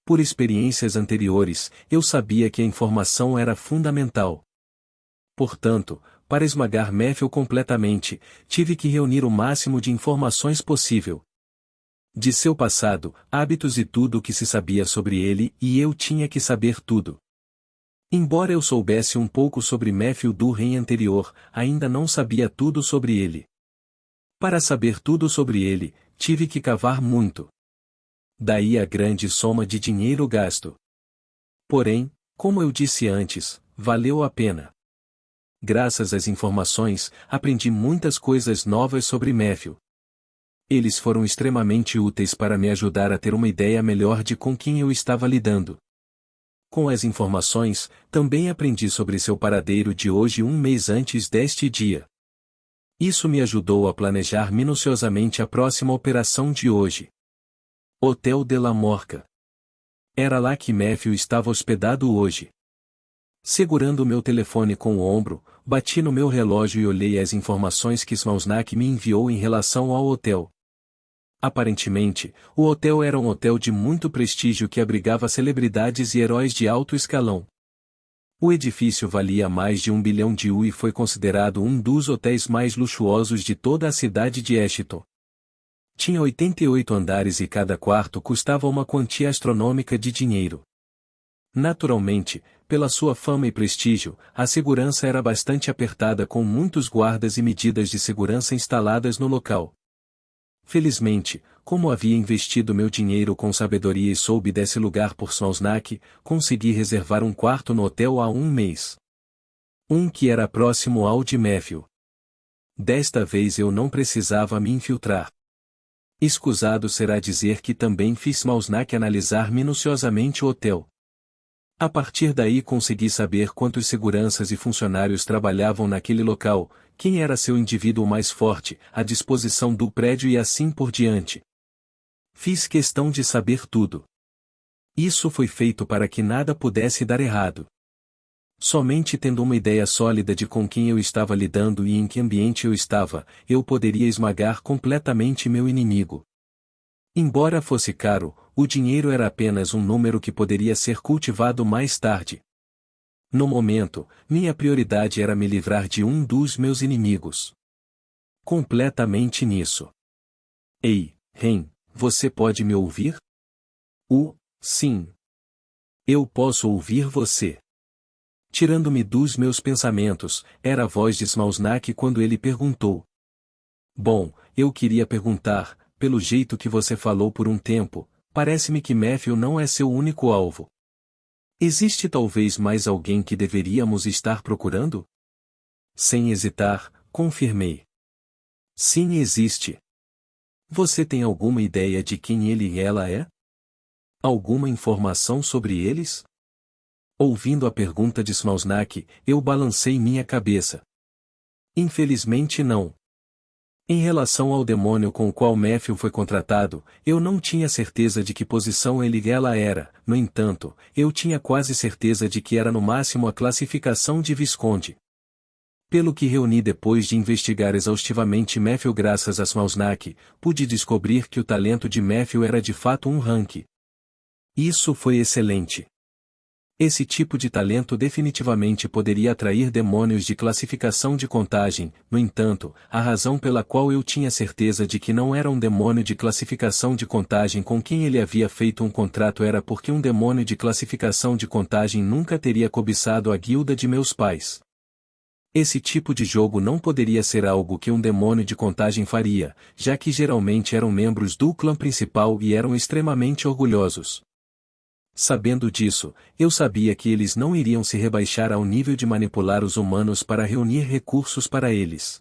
Por experiências anteriores, eu sabia que a informação era fundamental. Portanto, para esmagar Matthew completamente, tive que reunir o máximo de informações possível. De seu passado, hábitos e tudo o que se sabia sobre ele, e eu tinha que saber tudo. Embora eu soubesse um pouco sobre Matthew do Ren anterior, ainda não sabia tudo sobre ele. Para saber tudo sobre ele, tive que cavar muito. Daí a grande soma de dinheiro gasto. Porém, como eu disse antes, valeu a pena. Graças às informações, aprendi muitas coisas novas sobre Matthew. Eles foram extremamente úteis para me ajudar a ter uma ideia melhor de com quem eu estava lidando. Com as informações, também aprendi sobre seu paradeiro de hoje um mês antes deste dia. Isso me ajudou a planejar minuciosamente a próxima operação de hoje. Hotel de la Morca. Era lá que Matthew estava hospedado hoje. Segurando meu telefone com o ombro, bati no meu relógio e olhei as informações que Smausnak me enviou em relação ao hotel. Aparentemente, o hotel era um hotel de muito prestígio que abrigava celebridades e heróis de alto escalão. O edifício valia mais de 1 bilhão de e foi considerado um dos hotéis mais luxuosos de toda a cidade de Ashton. Tinha 88 andares e cada quarto custava uma quantia astronômica de dinheiro. Naturalmente, pela sua fama e prestígio, a segurança era bastante apertada com muitos guardas e medidas de segurança instaladas no local. Felizmente, como havia investido meu dinheiro com sabedoria e soube desse lugar por Smausnak, consegui reservar um quarto no hotel há um mês. Um que era próximo ao de Matthew. Desta vez eu não precisava me infiltrar. Escusado será dizer que também fiz Smausnak analisar minuciosamente o hotel. A partir daí consegui saber quantos seguranças e funcionários trabalhavam naquele local, quem era seu indivíduo mais forte, a disposição do prédio e assim por diante. Fiz questão de saber tudo. Isso foi feito para que nada pudesse dar errado. Somente tendo uma ideia sólida de com quem eu estava lidando e em que ambiente eu estava, eu poderia esmagar completamente meu inimigo. Embora fosse caro, o dinheiro era apenas um número que poderia ser cultivado mais tarde. No momento, minha prioridade era me livrar de um dos meus inimigos. Completamente nisso. Ei, Ren, você pode me ouvir? Sim. Eu posso ouvir você. Tirando-me dos meus pensamentos, era a voz de Smausnak quando ele perguntou. Bom, eu queria perguntar, pelo jeito que você falou por um tempo, parece-me que Matthew não é seu único alvo. Existe talvez mais alguém que deveríamos estar procurando? Sem hesitar, confirmei. Sim, existe. Você tem alguma ideia de quem ele e ela é? Alguma informação sobre eles? Ouvindo a pergunta de Smausnak, eu balancei minha cabeça. Infelizmente não. Em relação ao demônio com o qual Matthew foi contratado, eu não tinha certeza de que posição ele e ela era, no entanto, eu tinha quase certeza de que era no máximo a classificação de Visconde. Pelo que reuni depois de investigar exaustivamente Matthew graças a Smausnak, pude descobrir que o talento de Matthew era de fato um rank. Isso foi excelente. Esse tipo de talento definitivamente poderia atrair demônios de classificação de contagem, no entanto, a razão pela qual eu tinha certeza de que não era um demônio de classificação de contagem com quem ele havia feito um contrato era porque um demônio de classificação de contagem nunca teria cobiçado a guilda de meus pais. Esse tipo de jogo não poderia ser algo que um demônio de contagem faria, já que geralmente eram membros do clã principal e eram extremamente orgulhosos. Sabendo disso, eu sabia que eles não iriam se rebaixar ao nível de manipular os humanos para reunir recursos para eles.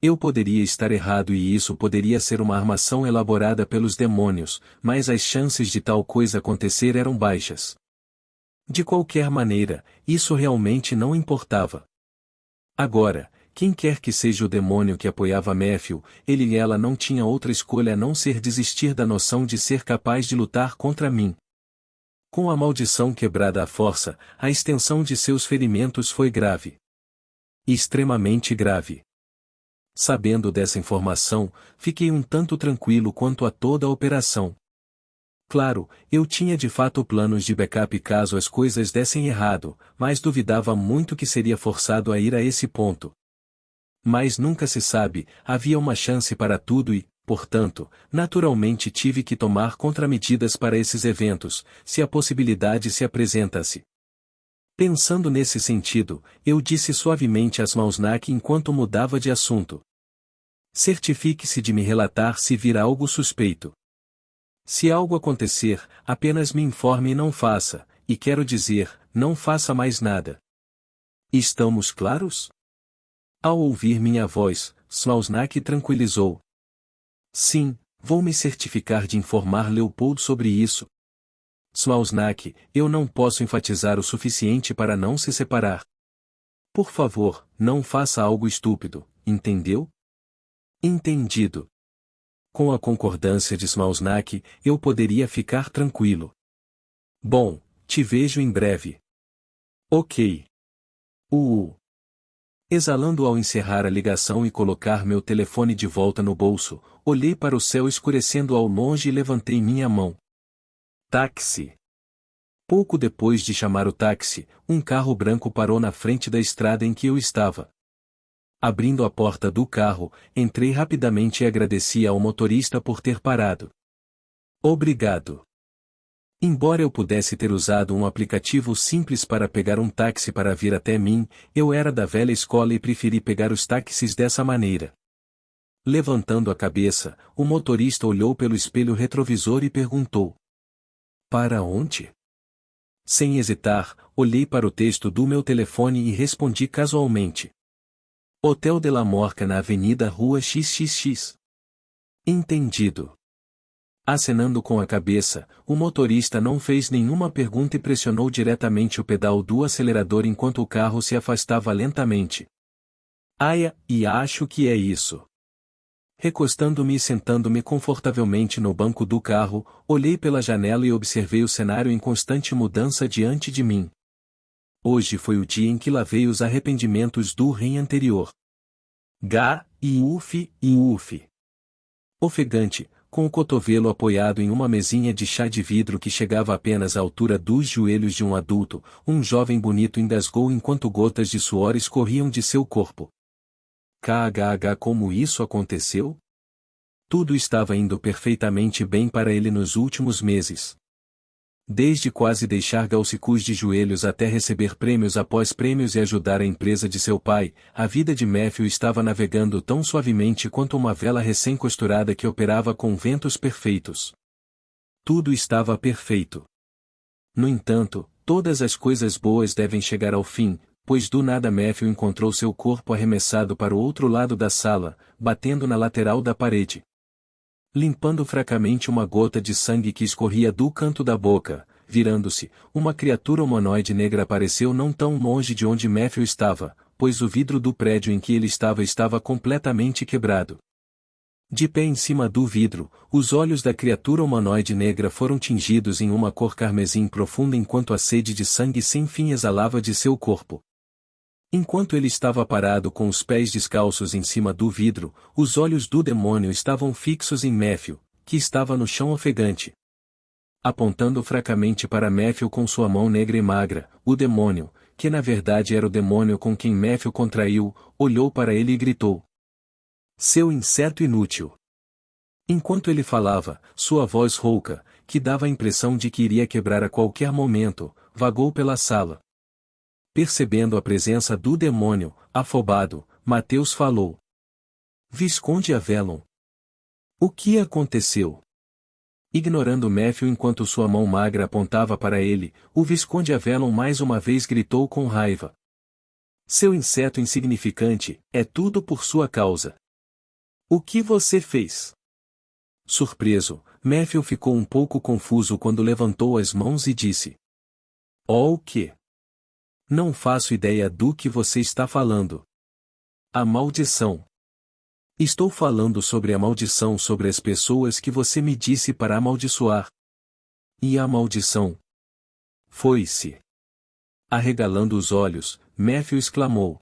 Eu poderia estar errado e isso poderia ser uma armação elaborada pelos demônios, mas as chances de tal coisa acontecer eram baixas. De qualquer maneira, isso realmente não importava. Agora, quem quer que seja o demônio que apoiava Matthew, ele e ela não tinha outra escolha a não ser desistir da noção de ser capaz de lutar contra mim. Com a maldição quebrada à força, a extensão de seus ferimentos foi grave. Extremamente grave. Sabendo dessa informação, fiquei um tanto tranquilo quanto a toda a operação. Claro, eu tinha de fato planos de backup caso as coisas dessem errado, mas duvidava muito que seria forçado a ir a esse ponto. Mas nunca se sabe, havia uma chance para tudo e, portanto, naturalmente tive que tomar contramedidas para esses eventos, se a possibilidade se apresentasse. Pensando nesse sentido, eu disse suavemente a Smausnak enquanto mudava de assunto. Certifique-se de me relatar se vir algo suspeito. Se algo acontecer, apenas me informe e não faça, e quero dizer, não faça mais nada. Estamos claros? Ao ouvir minha voz, Smausnak tranquilizou. Sim, vou me certificar de informar Leopold sobre isso. Smausnak, eu não posso enfatizar o suficiente para não se separar. Por favor, não faça algo estúpido, entendeu? Entendido. Com a concordância de Smausnak, eu poderia ficar tranquilo. Bom, te vejo em breve. Ok. Exalando ao encerrar a ligação e colocar meu telefone de volta no bolso, olhei para o céu escurecendo ao longe e levantei minha mão. Táxi. Pouco depois de chamar o táxi, um carro branco parou na frente da estrada em que eu estava. Abrindo a porta do carro, entrei rapidamente e agradeci ao motorista por ter parado. Obrigado. Embora eu pudesse ter usado um aplicativo simples para pegar um táxi para vir até mim, eu era da velha escola e preferi pegar os táxis dessa maneira. Levantando a cabeça, o motorista olhou pelo espelho retrovisor e perguntou: Para onde? Sem hesitar, olhei para o texto do meu telefone e respondi casualmente: Hotel de la Morca na Avenida Rua XXX. Entendido. Acenando com a cabeça, o motorista não fez nenhuma pergunta e pressionou diretamente o pedal do acelerador enquanto o carro se afastava lentamente. Aia, e acho que é isso. Recostando-me e sentando-me confortavelmente no banco do carro, olhei pela janela e observei o cenário em constante mudança diante de mim. Hoje foi o dia em que lavei os arrependimentos do rei anterior. Uf. Ofegante, com o cotovelo apoiado em uma mesinha de chá de vidro que chegava apenas à altura dos joelhos de um adulto, um jovem bonito engasgou enquanto gotas de suor escorriam de seu corpo. Como isso aconteceu? Tudo estava indo perfeitamente bem para ele nos últimos meses. Desde quase deixar Gaussicus de joelhos até receber prêmios após prêmios e ajudar a empresa de seu pai, a vida de Matthew estava navegando tão suavemente quanto uma vela recém-costurada que operava com ventos perfeitos. Tudo estava perfeito. No entanto, todas as coisas boas devem chegar ao fim, pois do nada Matthew encontrou seu corpo arremessado para o outro lado da sala, batendo na lateral da parede. Limpando fracamente uma gota de sangue que escorria do canto da boca, virando-se, uma criatura humanoide negra apareceu não tão longe de onde Matthew estava, pois o vidro do prédio em que ele estava completamente quebrado. De pé em cima do vidro, os olhos da criatura humanoide negra foram tingidos em uma cor carmesim profunda enquanto a sede de sangue sem fim exalava de seu corpo. Enquanto ele estava parado com os pés descalços em cima do vidro, os olhos do demônio estavam fixos em Matthew, que estava no chão ofegante. Apontando fracamente para Matthew com sua mão negra e magra, o demônio, que na verdade era o demônio com quem Matthew contraiu, olhou para ele e gritou: "Seu inseto inútil!" Enquanto ele falava, sua voz rouca, que dava a impressão de que iria quebrar a qualquer momento, vagou pela sala. Percebendo a presença do demônio, afobado, Mateus falou: "Visconde Avelon. O que aconteceu?" Ignorando Matthew enquanto sua mão magra apontava para ele, o Visconde Avelon mais uma vez gritou com raiva: "Seu inseto insignificante, é tudo por sua causa. O que você fez?" Surpreso, Matthew ficou um pouco confuso quando levantou as mãos e disse: "Oh, o quê? Não faço ideia do que você está falando." "A maldição. Estou falando sobre a maldição sobre as pessoas que você me disse para amaldiçoar." "E a maldição?" "Foi-se." Arregalando os olhos, Matthew exclamou: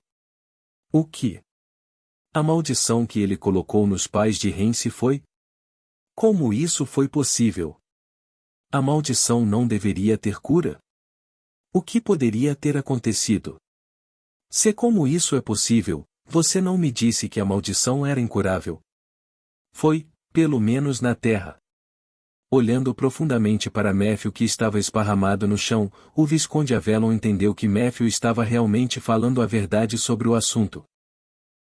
"O que? A maldição que ele colocou nos pais de Rance foi? Como isso foi possível? A maldição não deveria ter cura? O que poderia ter acontecido? Se como isso é possível, você não me disse que a maldição era incurável. Foi, pelo menos na terra." Olhando profundamente para Matthew que estava esparramado no chão, o Visconde Avelon entendeu que Matthew estava realmente falando a verdade sobre o assunto.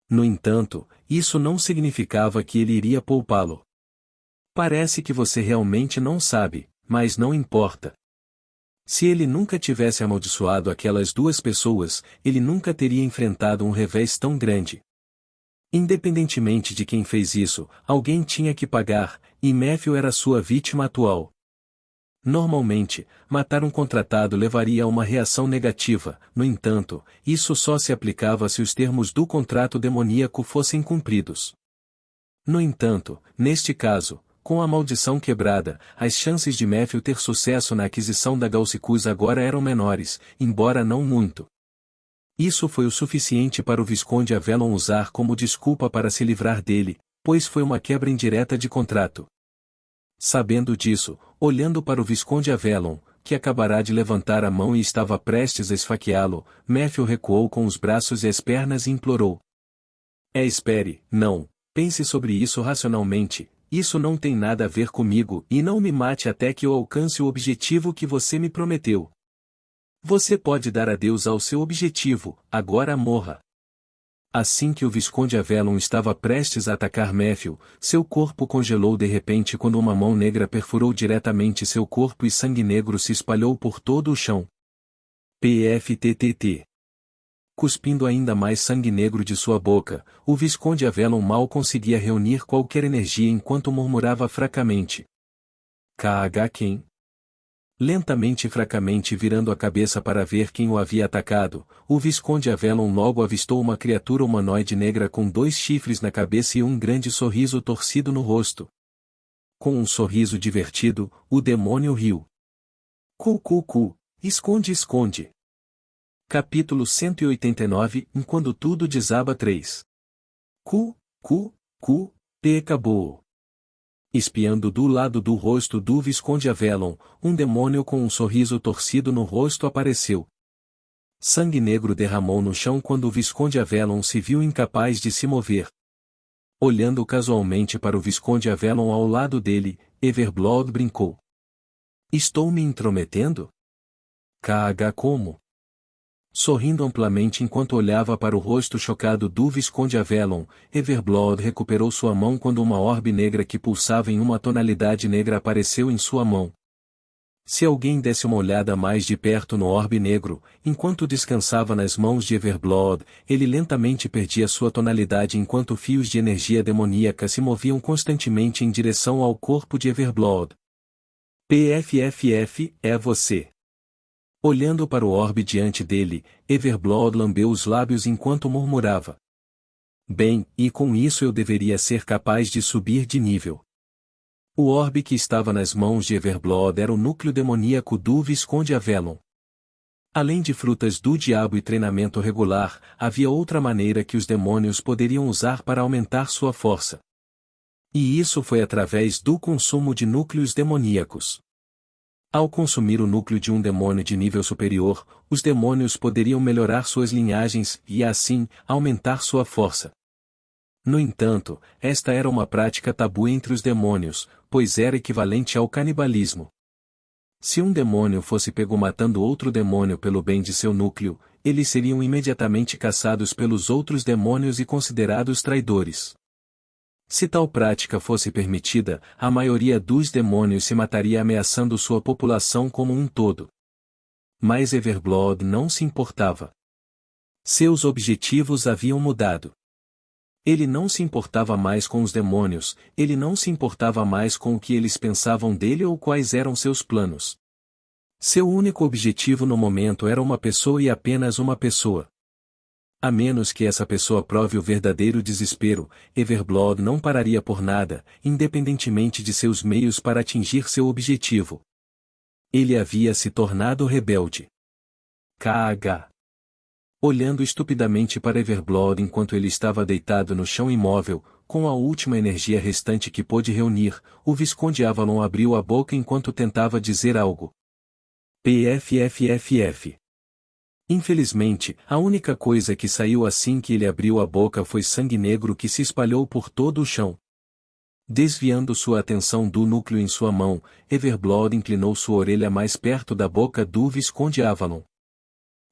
No entanto, isso não significava que ele iria poupá-lo. "Parece que você realmente não sabe, mas não importa. Se ele nunca tivesse amaldiçoado aquelas duas pessoas, ele nunca teria enfrentado um revés tão grande. Independentemente de quem fez isso, alguém tinha que pagar, e Matthew era sua vítima atual. Normalmente, matar um contratado levaria a uma reação negativa, no entanto, isso só se aplicava se os termos do contrato demoníaco fossem cumpridos. No entanto, neste caso, com a maldição quebrada, as chances de Matthew ter sucesso na aquisição da Gaussicus agora eram menores, embora não muito. Isso foi o suficiente para o Visconde Avelon usar como desculpa para se livrar dele, pois foi uma quebra indireta de contrato. Sabendo disso, olhando para o Visconde Avelon, que acabará de levantar a mão e estava prestes a esfaqueá-lo, Matthew recuou com os braços e as pernas e implorou: Espere, não, pense sobre isso racionalmente. Isso não tem nada a ver comigo e não me mate até que eu alcance o objetivo que você me prometeu. Você pode dar adeus ao seu objetivo, agora morra." Assim que o Visconde Avelon estava prestes a atacar Matthew, seu corpo congelou de repente quando uma mão negra perfurou diretamente seu corpo e sangue negro se espalhou por todo o chão. PFTTT. Cuspindo ainda mais sangue negro de sua boca, o Visconde Avelon mal conseguia reunir qualquer energia enquanto murmurava fracamente: "KH quem?" Lentamente e fracamente virando a cabeça para ver quem o havia atacado, o Visconde Avelon logo avistou uma criatura humanoide negra com 2 chifres na cabeça e um grande sorriso torcido no rosto. Com um sorriso divertido, o demônio riu. Cu, esconde, esconde. Capítulo 189, Quando tudo desaba 3. Acabou. Espiando do lado do rosto do Visconde Avelon, um demônio com um sorriso torcido no rosto apareceu. Sangue negro derramou no chão quando o Visconde Avelon se viu incapaz de se mover. Olhando casualmente para o Visconde Avelon ao lado dele, Everblood brincou: Estou me intrometendo? KH como? Sorrindo amplamente enquanto olhava para o rosto chocado do Visconde Avelon, Everblood recuperou sua mão quando uma orbe negra que pulsava em uma tonalidade negra apareceu em sua mão. Se alguém desse uma olhada mais de perto no orbe negro, enquanto descansava nas mãos de Everblood, ele lentamente perdia sua tonalidade enquanto fios de energia demoníaca se moviam constantemente em direção ao corpo de Everblood. PFFF, é você. Olhando para o orbe diante dele, Everblood lambeu os lábios enquanto murmurava. Bem, e com isso eu deveria ser capaz de subir de nível. O orbe que estava nas mãos de Everblood era o núcleo demoníaco do Visconde Avelon. Além de frutas do diabo e treinamento regular, havia outra maneira que os demônios poderiam usar para aumentar sua força. E isso foi através do consumo de núcleos demoníacos. Ao consumir o núcleo de um demônio de nível superior, os demônios poderiam melhorar suas linhagens e, assim, aumentar sua força. No entanto, esta era uma prática tabu entre os demônios, pois era equivalente ao canibalismo. Se um demônio fosse pego matando outro demônio pelo bem de seu núcleo, eles seriam imediatamente caçados pelos outros demônios e considerados traidores. Se tal prática fosse permitida, a maioria dos demônios se mataria ameaçando sua população como um todo. Mas Everblood não se importava. Seus objetivos haviam mudado. Ele não se importava mais com os demônios, ele não se importava mais com o que eles pensavam dele ou quais eram seus planos. Seu único objetivo no momento era uma pessoa e apenas uma pessoa. A menos que essa pessoa prove o verdadeiro desespero, Everblood não pararia por nada, independentemente de seus meios para atingir seu objetivo. Ele havia se tornado rebelde. KH. Olhando estupidamente para Everblood enquanto ele estava deitado no chão imóvel, com a última energia restante que pôde reunir, o Visconde Avalon abriu a boca enquanto tentava dizer algo. PFFFF. Infelizmente, a única coisa que saiu assim que ele abriu a boca foi sangue negro que se espalhou por todo o chão. Desviando sua atenção do núcleo em sua mão, Everblood inclinou sua orelha mais perto da boca do Visconde Avalon.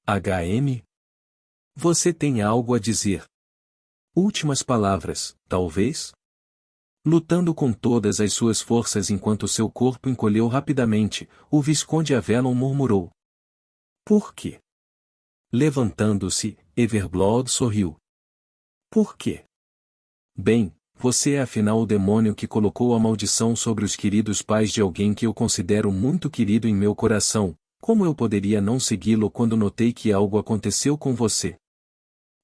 HM? Você tem algo a dizer? Últimas palavras, talvez? Lutando com todas as suas forças enquanto seu corpo encolheu rapidamente, o Visconde Avelon murmurou. Por quê? Levantando-se, Everblood sorriu. Por quê? Bem, você é afinal o demônio que colocou a maldição sobre os queridos pais de alguém que eu considero muito querido em meu coração. Como eu poderia não segui-lo quando notei que algo aconteceu com você?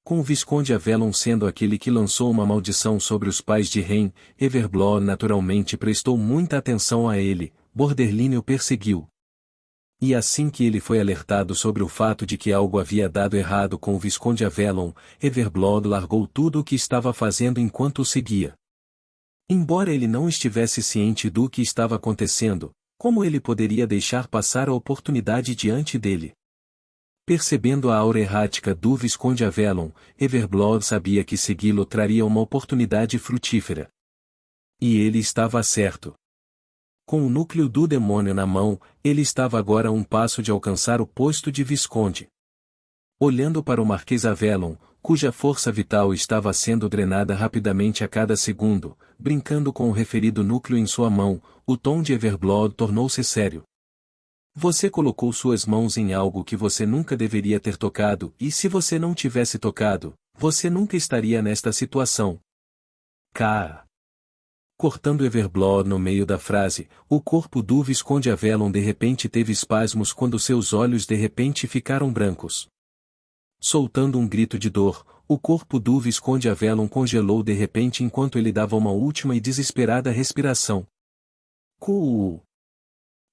Com o Visconde Avelon sendo aquele que lançou uma maldição sobre os pais de Ren, Everblood naturalmente prestou muita atenção a ele. Borderline o perseguiu. E assim que ele foi alertado sobre o fato de que algo havia dado errado com o Visconde Avelon, Everblood largou tudo o que estava fazendo enquanto o seguia. Embora ele não estivesse ciente do que estava acontecendo, como ele poderia deixar passar a oportunidade diante dele? Percebendo a aura errática do Visconde Avelon, Everblood sabia que segui-lo traria uma oportunidade frutífera. E ele estava certo. Com o núcleo do demônio na mão, ele estava agora a um passo de alcançar o posto de Visconde. Olhando para o Marquês Avelon, cuja força vital estava sendo drenada rapidamente a cada segundo, brincando com o referido núcleo em sua mão, o tom de Everblood tornou-se sério. Você colocou suas mãos em algo que você nunca deveria ter tocado, e se você não tivesse tocado, você nunca estaria nesta situação. K. Cortando Everblood no meio da frase, o corpo do Visconde Avelon de repente teve espasmos quando seus olhos de repente ficaram brancos. Soltando um grito de dor, o corpo do Visconde Avelon congelou de repente enquanto ele dava uma última e desesperada respiração.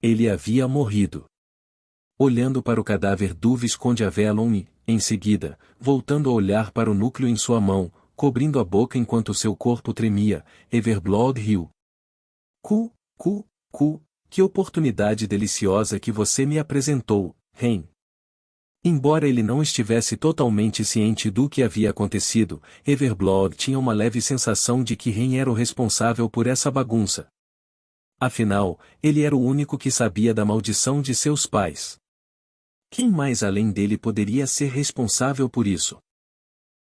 Ele havia morrido. Olhando para o cadáver do Visconde Avelon e, em seguida, voltando a olhar para o núcleo em sua mão, cobrindo a boca enquanto seu corpo tremia, Everblood riu. Que oportunidade deliciosa que você me apresentou, Ren. Embora ele não estivesse totalmente ciente do que havia acontecido, Everblood tinha uma leve sensação de que Ren era o responsável por essa bagunça. Afinal, ele era o único que sabia da maldição de seus pais. Quem mais além dele poderia ser responsável por isso?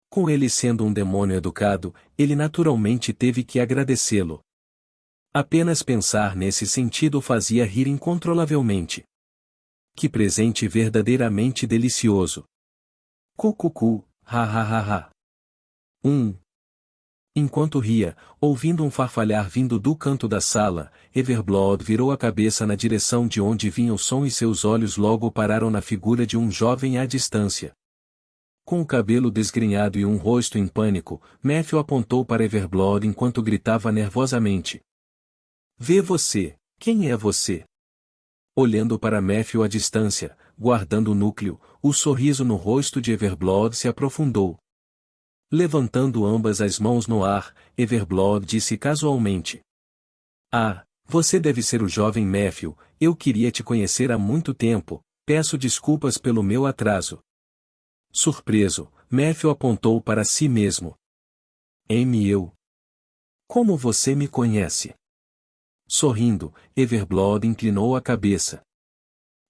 Com ele sendo um demônio educado, ele naturalmente teve que agradecê-lo. Apenas pensar nesse sentido fazia rir incontrolavelmente. Que presente verdadeiramente delicioso! Cucucu, ha ha ha ha. Enquanto ria, ouvindo um farfalhar vindo do canto da sala, Everblood virou a cabeça na direção de onde vinha o som e seus olhos logo pararam na figura de um jovem à distância. Com o cabelo desgrenhado e um rosto em pânico, Matthew apontou para Everblood enquanto gritava nervosamente. Vê você, quem é você? Olhando para Matthew à distância, guardando o núcleo, o sorriso no rosto de Everblood se aprofundou. Levantando ambas as mãos no ar, Everblood disse casualmente. Ah, você deve ser o jovem Matthew, eu queria te conhecer há muito tempo, peço desculpas pelo meu atraso. Surpreso, Matthew apontou para si mesmo. Eu. Como você me conhece? Sorrindo, Everblood inclinou a cabeça.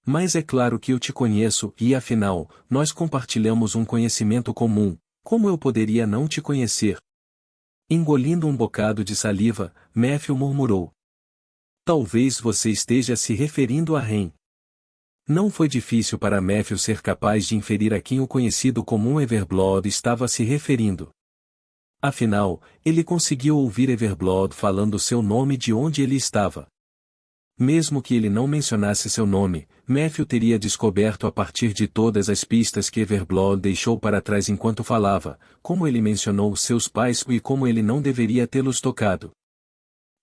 Mas é claro que eu te conheço e afinal, nós compartilhamos um conhecimento comum. Como eu poderia não te conhecer? Engolindo um bocado de saliva, Matthew murmurou. Talvez você esteja se referindo a Ren. Não foi difícil para Matthew ser capaz de inferir a quem o conhecido comum Everblood estava se referindo. Afinal, ele conseguiu ouvir Everblood falando seu nome de onde ele estava. Mesmo que ele não mencionasse seu nome, Matthew teria descoberto a partir de todas as pistas que Everblood deixou para trás enquanto falava, como ele mencionou seus pais e como ele não deveria tê-los tocado.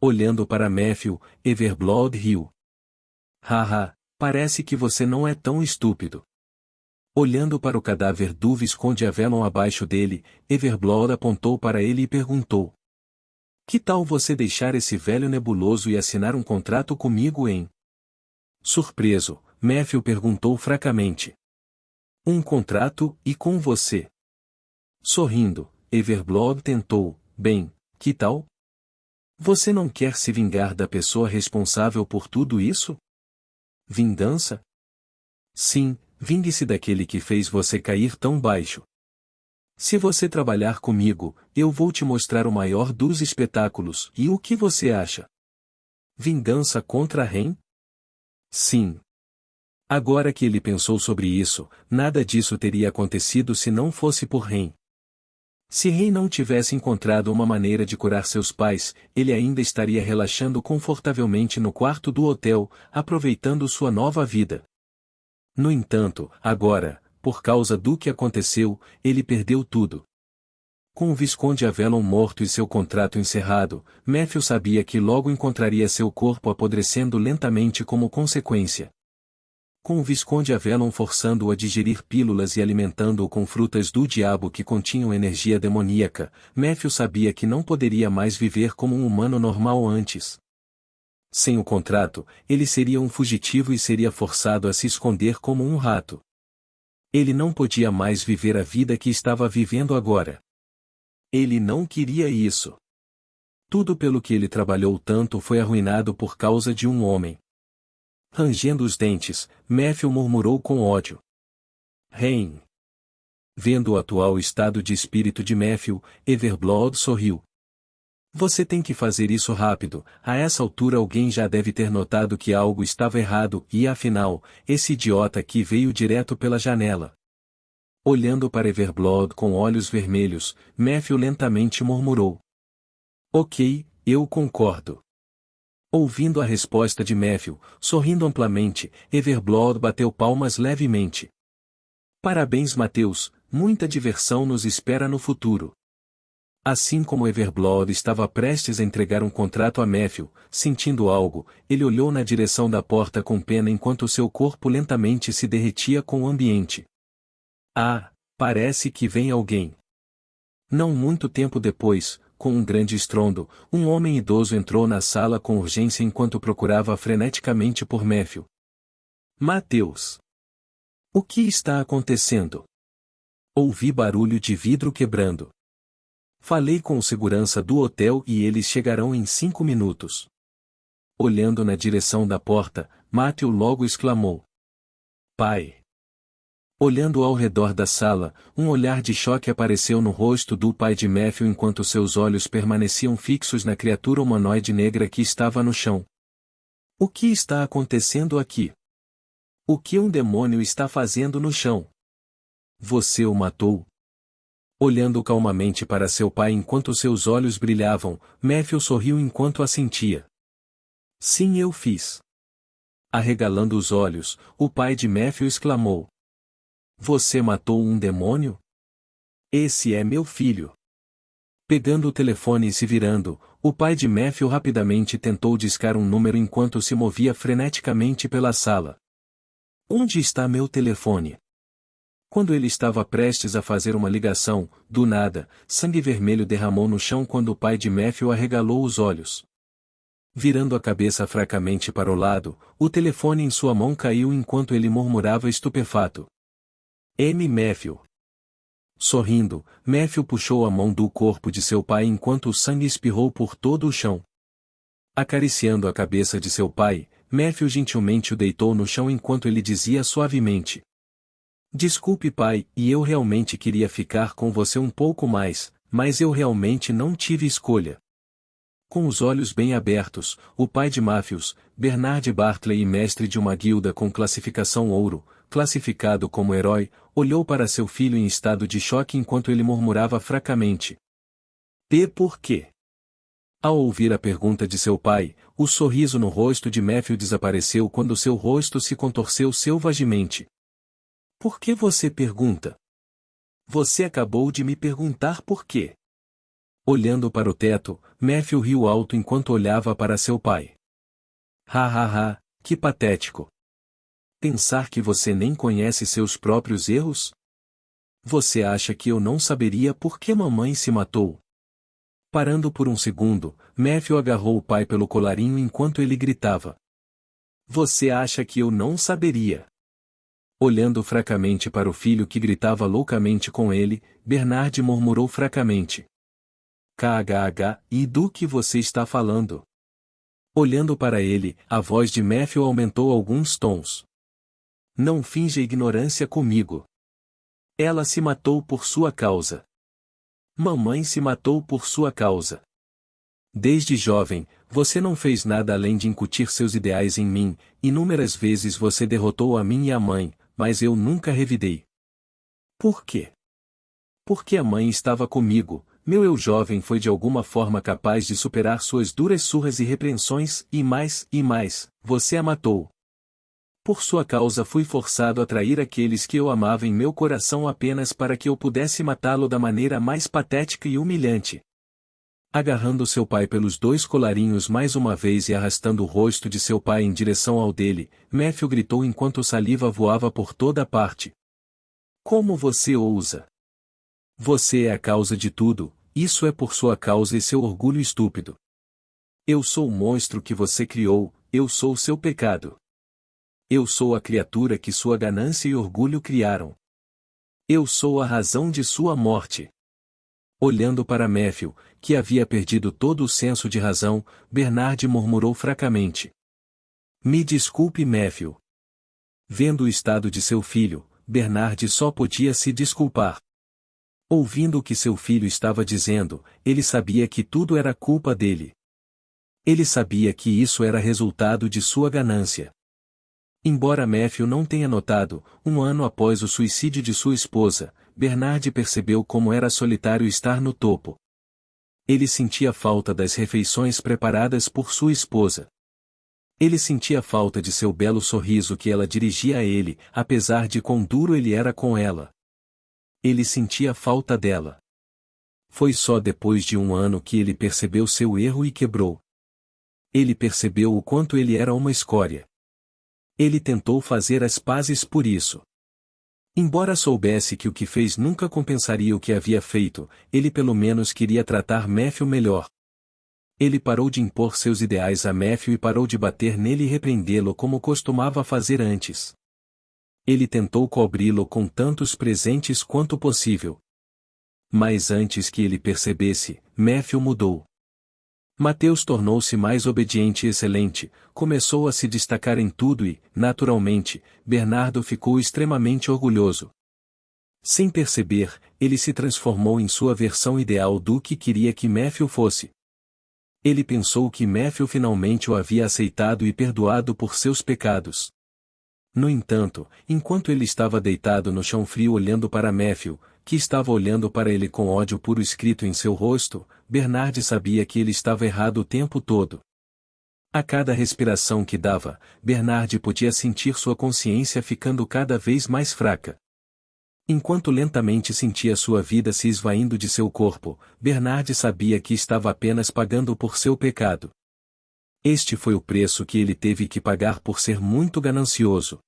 Olhando para Matthew, Everblood riu. Haha, parece que você não é tão estúpido. Olhando para o cadáver do Visconde Avalon abaixo dele, Everblood apontou para ele e perguntou. Que tal você deixar esse velho nebuloso e assinar um contrato comigo em... Surpreso, Matthew perguntou fracamente. Um contrato, e com você? Sorrindo, Everblood tentou, bem, que tal? Você não quer se vingar da pessoa responsável por tudo isso? Vingança? Sim, vingue-se daquele que fez você cair tão baixo. Se você trabalhar comigo, eu vou te mostrar o maior dos espetáculos, e o que você acha? Vingança contra Ren? Sim. Agora que ele pensou sobre isso, nada disso teria acontecido se não fosse por Ren. Se Ren não tivesse encontrado uma maneira de curar seus pais, ele ainda estaria relaxando confortavelmente no quarto do hotel, aproveitando sua nova vida. No entanto, agora, por causa do que aconteceu, ele perdeu tudo. Com o Visconde Avalon morto e seu contrato encerrado, Matthew sabia que logo encontraria seu corpo apodrecendo lentamente como consequência. Com o Visconde Avalon forçando-o a digerir pílulas e alimentando-o com frutas do diabo que continham energia demoníaca, Matthew sabia que não poderia mais viver como um humano normal antes. Sem o contrato, ele seria um fugitivo e seria forçado a se esconder como um rato. Ele não podia mais viver a vida que estava vivendo agora. Ele não queria isso. Tudo pelo que ele trabalhou tanto foi arruinado por causa de um homem. Rangendo os dentes, Matthew murmurou com ódio. Ren. Vendo o atual estado de espírito de Matthew, Everblood sorriu. Você tem que fazer isso rápido, a essa altura alguém já deve ter notado que algo estava errado e afinal, esse idiota aqui veio direto pela janela. Olhando para Everblood com olhos vermelhos, Matthew lentamente murmurou. Ok, eu concordo. Ouvindo a resposta de Matthew, sorrindo amplamente, Everblood bateu palmas levemente. Parabéns Mateus, muita diversão nos espera no futuro. Assim como Everblood estava prestes a entregar um contrato a Matthew, sentindo algo, ele olhou na direção da porta com pena enquanto seu corpo lentamente se derretia com o ambiente. Ah, parece que vem alguém. Não muito tempo depois, com um grande estrondo, um homem idoso entrou na sala com urgência enquanto procurava freneticamente por Matthew. Mateus! O que está acontecendo? Ouvi barulho de vidro quebrando. Falei com o segurança do hotel e eles chegarão em 5 minutos. Olhando na direção da porta, Matthew logo exclamou: Pai! Olhando ao redor da sala, um olhar de choque apareceu no rosto do pai de Matthew enquanto seus olhos permaneciam fixos na criatura humanoide negra que estava no chão. O que está acontecendo aqui? O que um demônio está fazendo no chão? Você o matou? Olhando calmamente para seu pai enquanto seus olhos brilhavam, Matthew sorriu enquanto assentia. Sim, eu fiz. Arregalando os olhos, o pai de Matthew exclamou: Você matou um demônio? Esse é meu filho. Pegando o telefone e se virando, o pai de Matthew rapidamente tentou discar um número enquanto se movia freneticamente pela sala. Onde está meu telefone? Quando ele estava prestes a fazer uma ligação, do nada, sangue vermelho derramou no chão quando o pai de Matthew arregalou os olhos. Virando a cabeça fracamente para o lado, o telefone em sua mão caiu enquanto ele murmurava estupefato. Matthew. Sorrindo, Matthew puxou a mão do corpo de seu pai enquanto o sangue espirrou por todo o chão. Acariciando a cabeça de seu pai, Matthew gentilmente o deitou no chão enquanto ele dizia suavemente: Desculpe, pai, e eu realmente queria ficar com você um pouco mais, mas eu realmente não tive escolha. Com os olhos bem abertos, o pai de Matthews, Bernard Bartley e mestre de uma guilda com classificação ouro, classificado como herói, olhou para seu filho em estado de choque enquanto ele murmurava fracamente: E por quê? Ao ouvir a pergunta de seu pai, o sorriso no rosto de Matthew desapareceu quando seu rosto se contorceu selvagemente. Por que você pergunta? Você acabou de me perguntar por quê. Olhando para o teto, Matthew riu alto enquanto olhava para seu pai. Que patético. Pensar que você nem conhece seus próprios erros? Você acha que eu não saberia por que mamãe se matou? Parando por um segundo, Matthew agarrou o pai pelo colarinho enquanto ele gritava: Você acha que eu não saberia? Olhando fracamente para o filho que gritava loucamente com ele, Bernard murmurou fracamente: e do que você está falando? Olhando para ele, a voz de Matthew aumentou alguns tons. Não finja ignorância comigo. Ela se matou por sua causa. Mamãe se matou por sua causa. Desde jovem, você não fez nada além de incutir seus ideais em mim, inúmeras vezes você derrotou a mim e a mãe, mas eu nunca revidei. Por quê? Porque a mãe estava comigo, meu eu jovem foi de alguma forma capaz de superar suas duras surras e repreensões, e mais, você a matou. Por sua causa fui forçado a trair aqueles que eu amava em meu coração apenas para que eu pudesse matá-lo da maneira mais patética e humilhante. Agarrando seu pai pelos dois colarinhos mais uma vez e arrastando o rosto de seu pai em direção ao dele, Matthew gritou enquanto saliva voava por toda parte. Como você ousa? Você é a causa de tudo, isso é por sua causa e seu orgulho estúpido. Eu sou o monstro que você criou, eu sou o seu pecado. Eu sou a criatura que sua ganância e orgulho criaram. Eu sou a razão de sua morte. Olhando para Matthew, que havia perdido todo o senso de razão, Bernard murmurou fracamente: Me desculpe, Matthew. Vendo o estado de seu filho, Bernard só podia se desculpar. Ouvindo o que seu filho estava dizendo, ele sabia que tudo era culpa dele. Ele sabia que isso era resultado de sua ganância. Embora Matthew não tenha notado, um ano após o suicídio de sua esposa, Bernard percebeu como era solitário estar no topo. Ele sentia falta das refeições preparadas por sua esposa. Ele sentia falta de seu belo sorriso que ela dirigia a ele, apesar de quão duro ele era com ela. Ele sentia falta dela. Foi só depois de um ano que ele percebeu seu erro e quebrou. Ele percebeu o quanto ele era uma escória. Ele tentou fazer as pazes por isso. Embora soubesse que o que fez nunca compensaria o que havia feito, ele pelo menos queria tratar Matthew melhor. Ele parou de impor seus ideais a Matthew e parou de bater nele e repreendê-lo como costumava fazer antes. Ele tentou cobri-lo com tantos presentes quanto possível. Mas antes que ele percebesse, Matthew mudou. Mateus tornou-se mais obediente e excelente, começou a se destacar em tudo e, naturalmente, Bernardo ficou extremamente orgulhoso. Sem perceber, ele se transformou em sua versão ideal do que queria que Matthew fosse. Ele pensou que Matthew finalmente o havia aceitado e perdoado por seus pecados. No entanto, enquanto ele estava deitado no chão frio olhando para Matthew, que estava olhando para ele com ódio puro escrito em seu rosto, Bernard sabia que ele estava errado o tempo todo. A cada respiração que dava, Bernard podia sentir sua consciência ficando cada vez mais fraca. Enquanto lentamente sentia sua vida se esvaindo de seu corpo, Bernard sabia que estava apenas pagando por seu pecado. Este foi o preço que ele teve que pagar por ser muito ganancioso.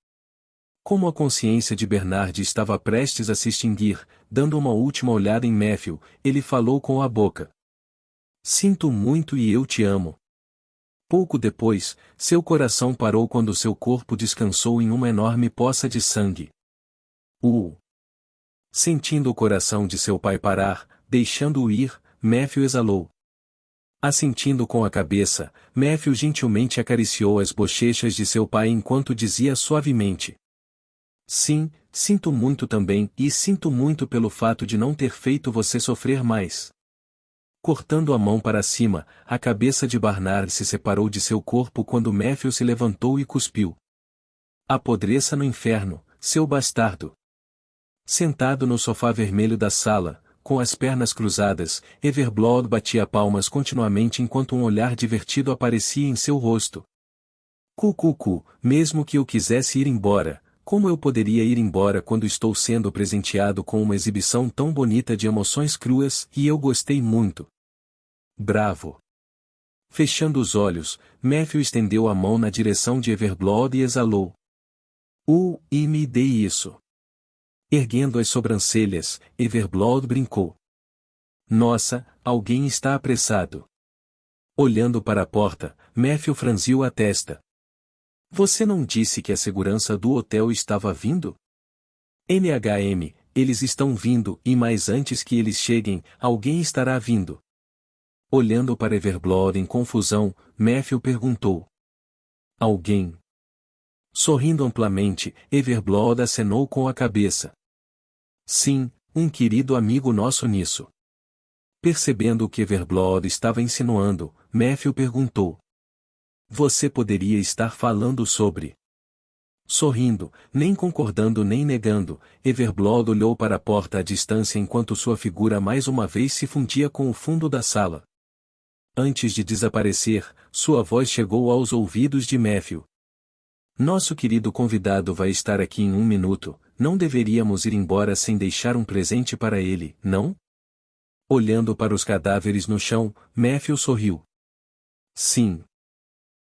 Como a consciência de Bernard estava prestes a se extinguir, dando uma última olhada em Matthew, ele falou com a boca. Sinto muito e eu te amo. Pouco depois, seu coração parou quando seu corpo descansou em uma enorme poça de sangue. Sentindo o coração de seu pai parar, deixando-o ir, Matthew exalou. Assentindo com a cabeça, Matthew gentilmente acariciou as bochechas de seu pai enquanto dizia suavemente. Sim, sinto muito também e sinto muito pelo fato de não ter feito você sofrer mais. Cortando a mão para cima, a cabeça de Bernard se separou de seu corpo quando Matthew se levantou e cuspiu. Apodreça no inferno, seu bastardo. Sentado no sofá vermelho da sala, com as pernas cruzadas, Everblood batia palmas continuamente enquanto um olhar divertido aparecia em seu rosto. Mesmo que eu quisesse ir embora, como eu poderia ir embora quando estou sendo presenteado com uma exibição tão bonita de emoções cruas, e eu gostei muito. Bravo. Fechando os olhos, Matthew estendeu a mão na direção de Everblood e exalou. E me dê isso. Erguendo as sobrancelhas, Everblood brincou. Nossa, alguém está apressado. Olhando para a porta, Matthew franziu a testa. Você não disse que a segurança do hotel estava vindo? Eles estão vindo e mais antes que eles cheguem, alguém estará vindo. Olhando para Everblood em confusão, Matthew perguntou. Alguém? Sorrindo amplamente, Everblood acenou com a cabeça. Sim, um querido amigo nosso nisso. Percebendo o que Everblood estava insinuando, Matthew perguntou. Você poderia estar falando sobre... Sorrindo, nem concordando nem negando, Everblood olhou para a porta à distância enquanto sua figura mais uma vez se fundia com o fundo da sala. Antes de desaparecer, sua voz chegou aos ouvidos de Matthew. Nosso querido convidado vai estar aqui em 1 minuto, não deveríamos ir embora sem deixar um presente para ele, não? Olhando para os cadáveres no chão, Matthew sorriu. Sim.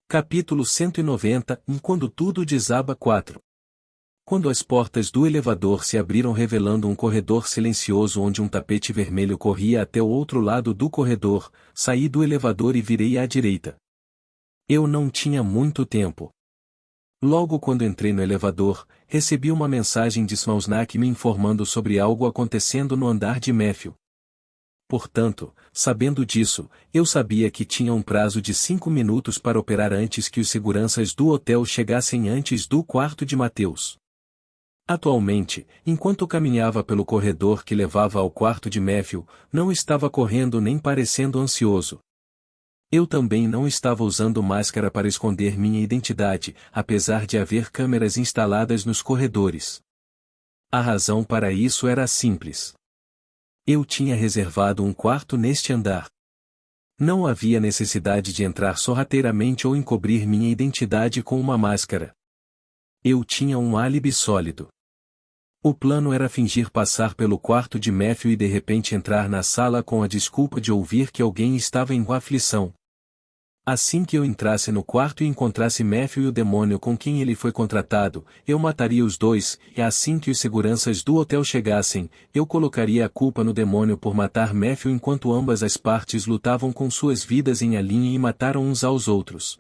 Capítulo 190, Quando tudo desaba 4. Quando as portas do elevador se abriram revelando um corredor silencioso onde um tapete vermelho corria até o outro lado do corredor, saí do elevador e virei à direita. Eu não tinha muito tempo. Logo quando entrei no elevador, recebi uma mensagem de Smausnak me informando sobre algo acontecendo no andar de Matthew. Portanto, sabendo disso, eu sabia que tinha um prazo de 5 minutos para operar antes que os seguranças do hotel chegassem antes do quarto de Mateus. Atualmente, enquanto caminhava pelo corredor que levava ao quarto de Matthew, não estava correndo nem parecendo ansioso. Eu também não estava usando máscara para esconder minha identidade, apesar de haver câmeras instaladas nos corredores. A razão para isso era simples. Eu tinha reservado um quarto neste andar. Não havia necessidade de entrar sorrateiramente ou encobrir minha identidade com uma máscara. Eu tinha um álibi sólido. O plano era fingir passar pelo quarto de Matthew e de repente entrar na sala com a desculpa de ouvir que alguém estava em aflição. Assim que eu entrasse no quarto e encontrasse Matthew e o demônio com quem ele foi contratado, eu mataria os dois, e assim que os seguranças do hotel chegassem, eu colocaria a culpa no demônio por matar Matthew enquanto ambas as partes lutavam com suas vidas em alinha e mataram uns aos outros.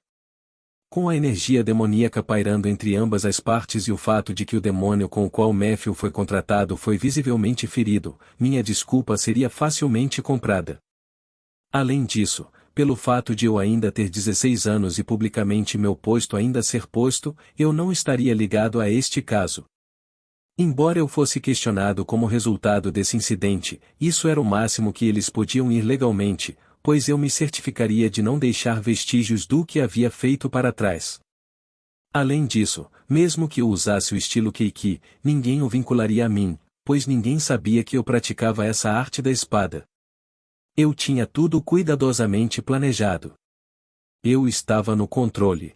Com a energia demoníaca pairando entre ambas as partes e o fato de que o demônio com o qual Matthew foi contratado foi visivelmente ferido, minha desculpa seria facilmente comprada. Além disso, pelo fato de eu ainda ter 16 anos e publicamente meu posto ainda ser posto, eu não estaria ligado a este caso. Embora eu fosse questionado como resultado desse incidente, isso era o máximo que eles podiam ir legalmente, pois eu me certificaria de não deixar vestígios do que havia feito para trás. Além disso, mesmo que eu usasse o estilo Keiki, ninguém o vincularia a mim, pois ninguém sabia que eu praticava essa arte da espada. Eu tinha tudo cuidadosamente planejado. Eu estava no controle.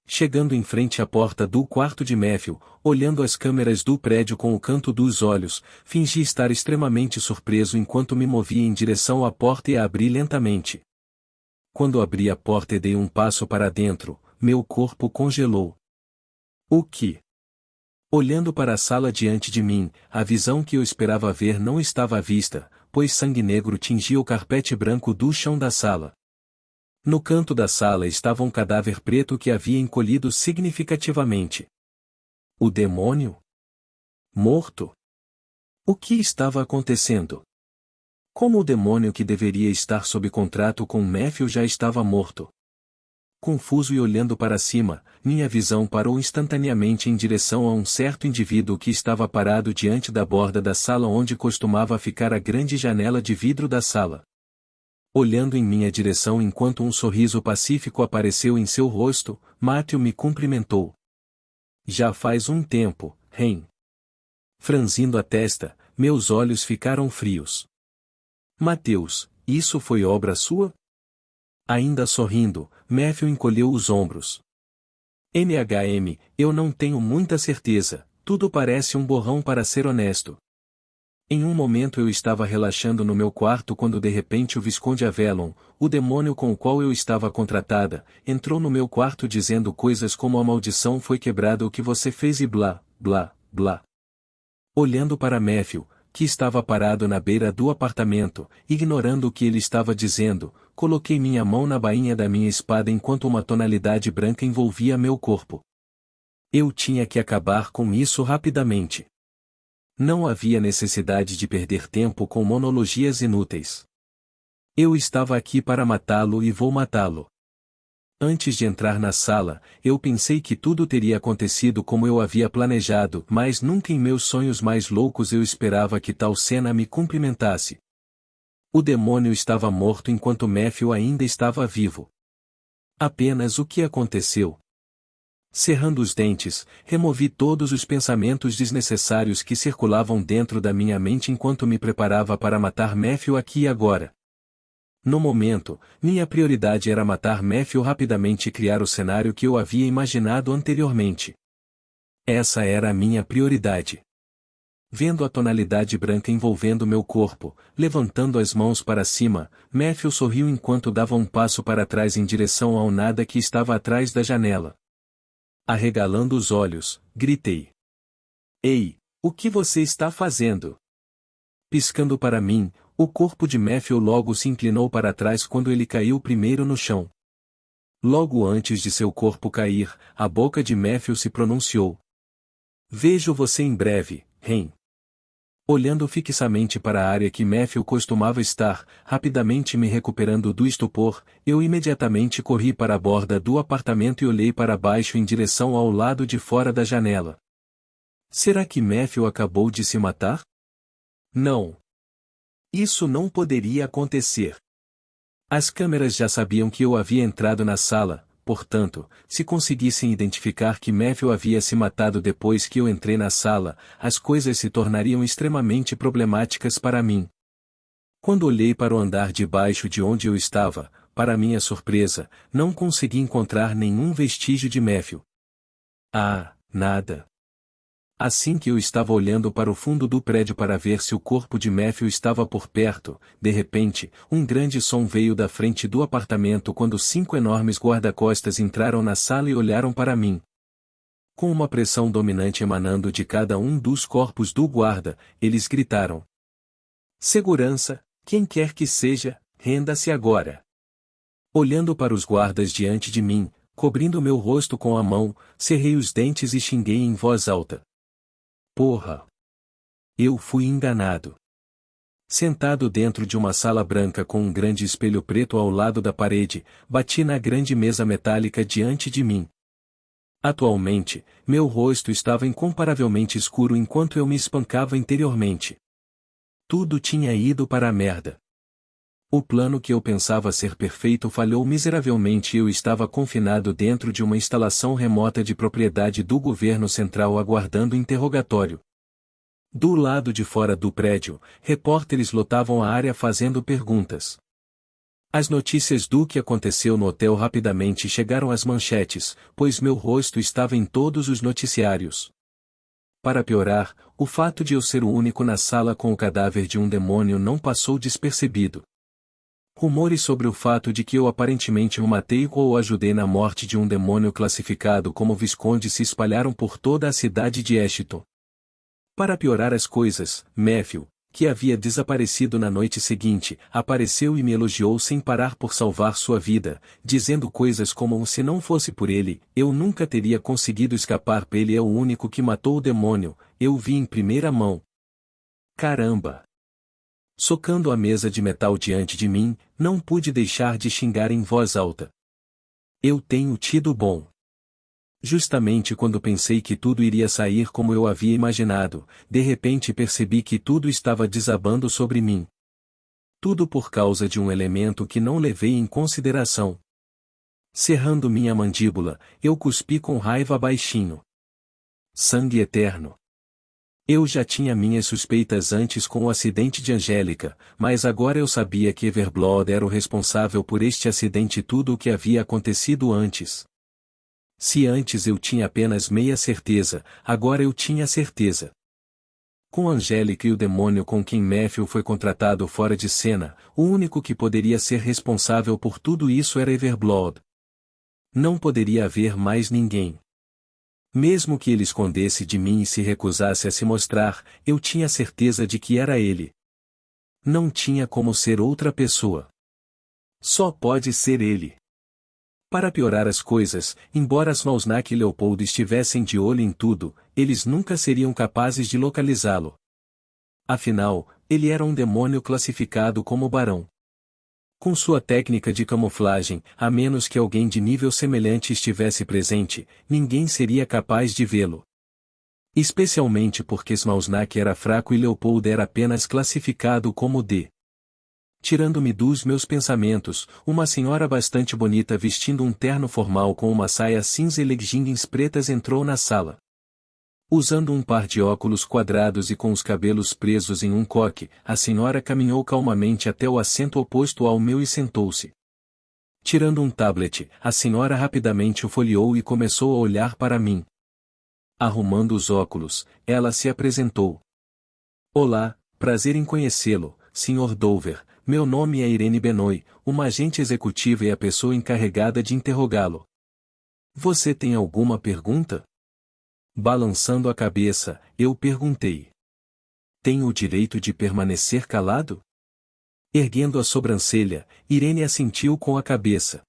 Chegando em frente à porta do quarto de Matthew, olhando as câmeras do prédio com o canto dos olhos, fingi estar extremamente surpreso enquanto me movia em direção à porta e a abri lentamente. Quando abri a porta e dei um passo para dentro, meu corpo congelou. O que? Olhando para a sala diante de mim, a visão que eu esperava ver não estava à vista, pois sangue negro tingia o carpete branco do chão da sala. No canto da sala estava um cadáver preto que havia encolhido significativamente. O demônio? Morto? O que estava acontecendo? Como o demônio que deveria estar sob contrato com Matthew já estava morto? Confuso e olhando para cima, minha visão parou instantaneamente em direção a um certo indivíduo que estava parado diante da borda da sala onde costumava ficar a grande janela de vidro da sala. Olhando em minha direção enquanto um sorriso pacífico apareceu em seu rosto, Matthew me cumprimentou. Já faz um tempo, Ren. Franzindo a testa, meus olhos ficaram frios. Mateus, isso foi obra sua? Ainda sorrindo, Matthew encolheu os ombros. NHM, eu não tenho muita certeza, tudo parece um borrão para ser honesto. Em um momento eu estava relaxando no meu quarto quando de repente o Visconde Avelon, o demônio com o qual eu estava contratada, entrou no meu quarto dizendo coisas como a maldição foi quebrada o que você fez e blá, blá, blá. Olhando para Matthew, que estava parado na beira do apartamento, ignorando o que ele estava dizendo, coloquei minha mão na bainha da minha espada enquanto uma tonalidade branca envolvia meu corpo. Eu tinha que acabar com isso rapidamente. Não havia necessidade de perder tempo com monologias inúteis. Eu estava aqui para matá-lo e vou matá-lo. Antes de entrar na sala, eu pensei que tudo teria acontecido como eu havia planejado, mas nunca em meus sonhos mais loucos eu esperava que tal cena me cumprimentasse. O demônio estava morto enquanto Matthew ainda estava vivo. Apenas o que aconteceu? Cerrando os dentes, removi todos os pensamentos desnecessários que circulavam dentro da minha mente enquanto me preparava para matar Matthew aqui e agora. No momento, minha prioridade era matar Matthew rapidamente e criar o cenário que eu havia imaginado anteriormente. Essa era a minha prioridade. Vendo a tonalidade branca envolvendo meu corpo, levantando as mãos para cima, Matthew sorriu enquanto dava um passo para trás em direção ao nada que estava atrás da janela. Arregalando os olhos, gritei. Ei, o que você está fazendo? Piscando para mim, o corpo de Matthew logo se inclinou para trás quando ele caiu primeiro no chão. Logo antes de seu corpo cair, a boca de Matthew se pronunciou. Vejo você em breve, Ren. Olhando fixamente para a área que Matthew costumava estar, rapidamente me recuperando do estupor, eu imediatamente corri para a borda do apartamento e olhei para baixo em direção ao lado de fora da janela. Será que Matthew acabou de se matar? Não. Isso não poderia acontecer. As câmeras já sabiam que eu havia entrado na sala, portanto, se conseguissem identificar que Matthew havia se matado depois que eu entrei na sala, as coisas se tornariam extremamente problemáticas para mim. Quando olhei para o andar de baixo de onde eu estava, para minha surpresa, não consegui encontrar nenhum vestígio de Matthew. Ah, nada. Assim que eu estava olhando para o fundo do prédio para ver se o corpo de Matthew estava por perto, de repente, um grande som veio da frente do apartamento quando 5 enormes guarda-costas entraram na sala e olharam para mim. Com uma pressão dominante emanando de cada um dos corpos do guarda, eles gritaram. Segurança, quem quer que seja, renda-se agora. Olhando para os guardas diante de mim, cobrindo meu rosto com a mão, cerrei os dentes e xinguei em voz alta. Porra! Eu fui enganado. Sentado dentro de uma sala branca com um grande espelho preto ao lado da parede, bati na grande mesa metálica diante de mim. Atualmente, meu rosto estava incomparavelmente escuro enquanto eu me espancava interiormente. Tudo tinha ido para a merda. O plano que eu pensava ser perfeito falhou miseravelmente e eu estava confinado dentro de uma instalação remota de propriedade do governo central aguardando interrogatório. Do lado de fora do prédio, repórteres lotavam a área fazendo perguntas. As notícias do que aconteceu no hotel rapidamente chegaram às manchetes, pois meu rosto estava em todos os noticiários. Para piorar, o fato de eu ser o único na sala com o cadáver de um demônio não passou despercebido. Rumores sobre o fato de que eu aparentemente o matei ou o ajudei na morte de um demônio classificado como Visconde se espalharam por toda a cidade de Ashton. Para piorar as coisas, Matthew, que havia desaparecido na noite seguinte, apareceu e me elogiou sem parar por salvar sua vida, dizendo coisas como se não fosse por ele, eu nunca teria conseguido escapar. Ele é o único que matou o demônio, eu vi em primeira mão. Caramba! Socando a mesa de metal diante de mim, não pude deixar de xingar em voz alta. Eu tenho tido bom. Justamente quando pensei que tudo iria sair como eu havia imaginado, de repente percebi que tudo estava desabando sobre mim. Tudo por causa de um elemento que não levei em consideração. Cerrando minha mandíbula, eu cuspi com raiva baixinho. Sangue eterno. Eu já tinha minhas suspeitas antes com o acidente de Angélica, mas agora eu sabia que Everblood era o responsável por este acidente e tudo o que havia acontecido antes. Se antes eu tinha apenas meia certeza, agora eu tinha certeza. Com Angélica e o demônio com quem Matthew foi contratado fora de cena, o único que poderia ser responsável por tudo isso era Everblood. Não poderia haver mais ninguém. Mesmo que ele escondesse de mim e se recusasse a se mostrar, eu tinha certeza de que era ele. Não tinha como ser outra pessoa. Só pode ser ele. Para piorar as coisas, embora Smausnak e Leopold estivessem de olho em tudo, eles nunca seriam capazes de localizá-lo. Afinal, ele era um demônio classificado como barão. Com sua técnica de camuflagem, a menos que alguém de nível semelhante estivesse presente, ninguém seria capaz de vê-lo. Especialmente porque Smausnak era fraco e Leopold era apenas classificado como D. Tirando-me dos meus pensamentos, uma senhora bastante bonita vestindo um terno formal com uma saia cinza e leggings pretas entrou na sala. Usando um par de óculos quadrados e com os cabelos presos em um coque, a senhora caminhou calmamente até o assento oposto ao meu e sentou-se. Tirando um tablet, a senhora rapidamente o folheou e começou a olhar para mim. Arrumando os óculos, ela se apresentou. Olá, prazer em conhecê-lo, Sr. Dover. Meu nome é Irene Benoit, uma agente executiva e a pessoa encarregada de interrogá-lo. Você tem alguma pergunta? Balançando a cabeça, eu perguntei. Tenho o direito de permanecer calado? Erguendo a sobrancelha, Irene assentiu com a cabeça.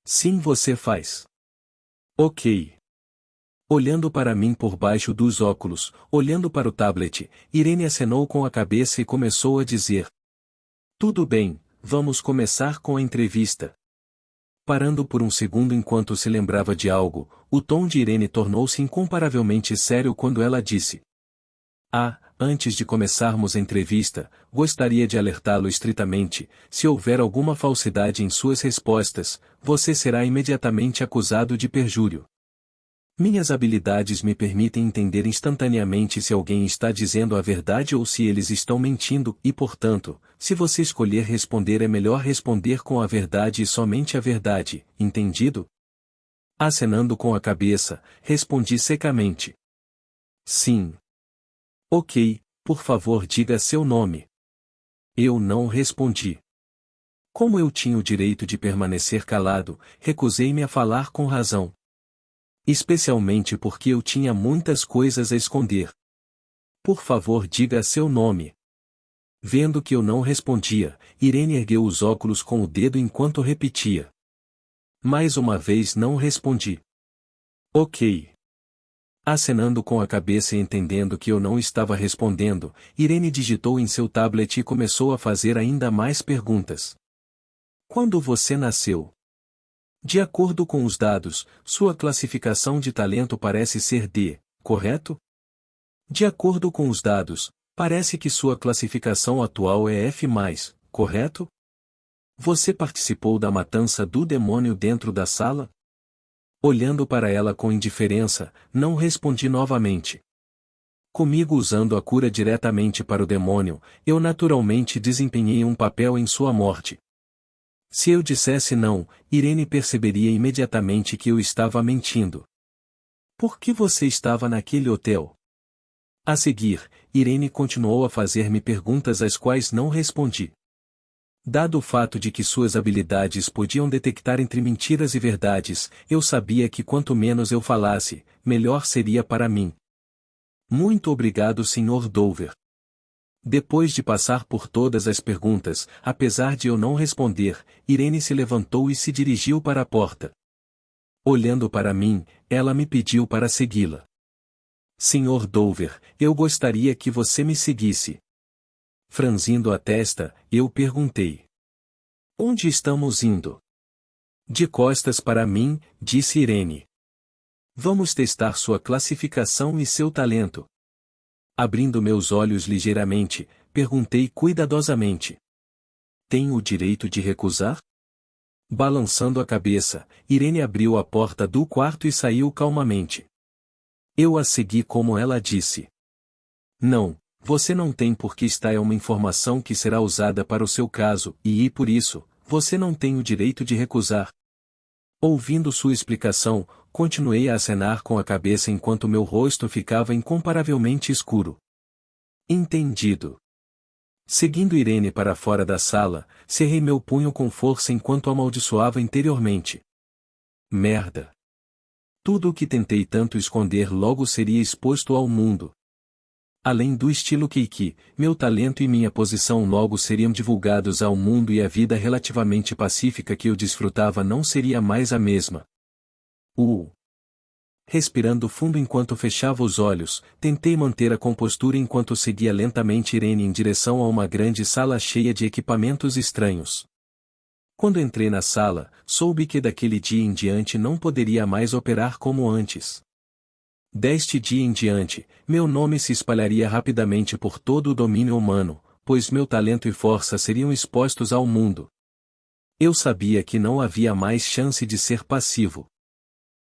Sim, você faz. Ok. Olhando para mim por baixo dos óculos, olhando para o tablet, Irene acenou com a cabeça e começou a dizer. Tudo bem, vamos começar com a entrevista. Parando por um segundo enquanto se lembrava de algo, o tom de Irene tornou-se incomparavelmente sério quando ela disse. Antes de começarmos a entrevista, gostaria de alertá-lo estritamente, se houver alguma falsidade em suas respostas, você será imediatamente acusado de perjúrio. Minhas habilidades me permitem entender instantaneamente se alguém está dizendo a verdade ou se eles estão mentindo, e portanto, se você escolher responder é melhor responder com a verdade e somente a verdade, entendido? Acenando com a cabeça, respondi secamente. Sim. Ok, por favor diga seu nome. Eu não respondi. Como eu tinha o direito de permanecer calado, recusei-me a falar com razão. Especialmente porque eu tinha muitas coisas a esconder. Por favor diga seu nome. Vendo que eu não respondia, Irene ergueu os óculos com o dedo enquanto repetia. Mais uma vez não respondi. Ok. Acenando com a cabeça e entendendo que eu não estava respondendo, Irene digitou em seu tablet e começou a fazer ainda mais perguntas. Quando você nasceu? De acordo com os dados, sua classificação de talento parece ser D, correto? De acordo com os dados, parece que sua classificação atual é F+, correto? Você participou da matança do demônio dentro da sala? Olhando para ela com indiferença, não respondi novamente. Comigo usando a cura diretamente para o demônio, eu naturalmente desempenhei um papel em sua morte. Se eu dissesse não, Irene perceberia imediatamente que eu estava mentindo. Por que você estava naquele hotel? A seguir, Irene continuou a fazer-me perguntas às quais não respondi. Dado o fato de que suas habilidades podiam detectar entre mentiras e verdades, eu sabia que quanto menos eu falasse, melhor seria para mim. Muito obrigado, Sr. Dover. Depois de passar por todas as perguntas, apesar de eu não responder, Irene se levantou e se dirigiu para a porta. Olhando para mim, ela me pediu para segui-la. Sr. Dover, eu gostaria que você me seguisse. Franzindo a testa, eu perguntei. Onde estamos indo? De costas para mim, disse Irene. Vamos testar sua classificação e seu talento. Abrindo meus olhos ligeiramente, perguntei cuidadosamente. Tenho o direito de recusar? Balançando a cabeça, Irene abriu a porta do quarto e saiu calmamente. Eu a segui como ela disse. Não, você não tem porque esta é uma informação que será usada para o seu caso, e por isso, você não tem o direito de recusar. Ouvindo sua explicação, continuei a acenar com a cabeça enquanto meu rosto ficava incomparavelmente escuro. Entendido. Seguindo Irene para fora da sala, cerrei meu punho com força enquanto amaldiçoava interiormente. Merda. Tudo o que tentei tanto esconder logo seria exposto ao mundo. Além do estilo Keiki, meu talento e minha posição logo seriam divulgados ao mundo e a vida relativamente pacífica que eu desfrutava não seria mais a mesma. Respirando fundo enquanto fechava os olhos, tentei manter a compostura enquanto seguia lentamente Irene em direção a uma grande sala cheia de equipamentos estranhos. Quando entrei na sala, soube que daquele dia em diante não poderia mais operar como antes. Deste dia em diante, meu nome se espalharia rapidamente por todo o domínio humano, pois meu talento e força seriam expostos ao mundo. Eu sabia que não havia mais chance de ser passivo.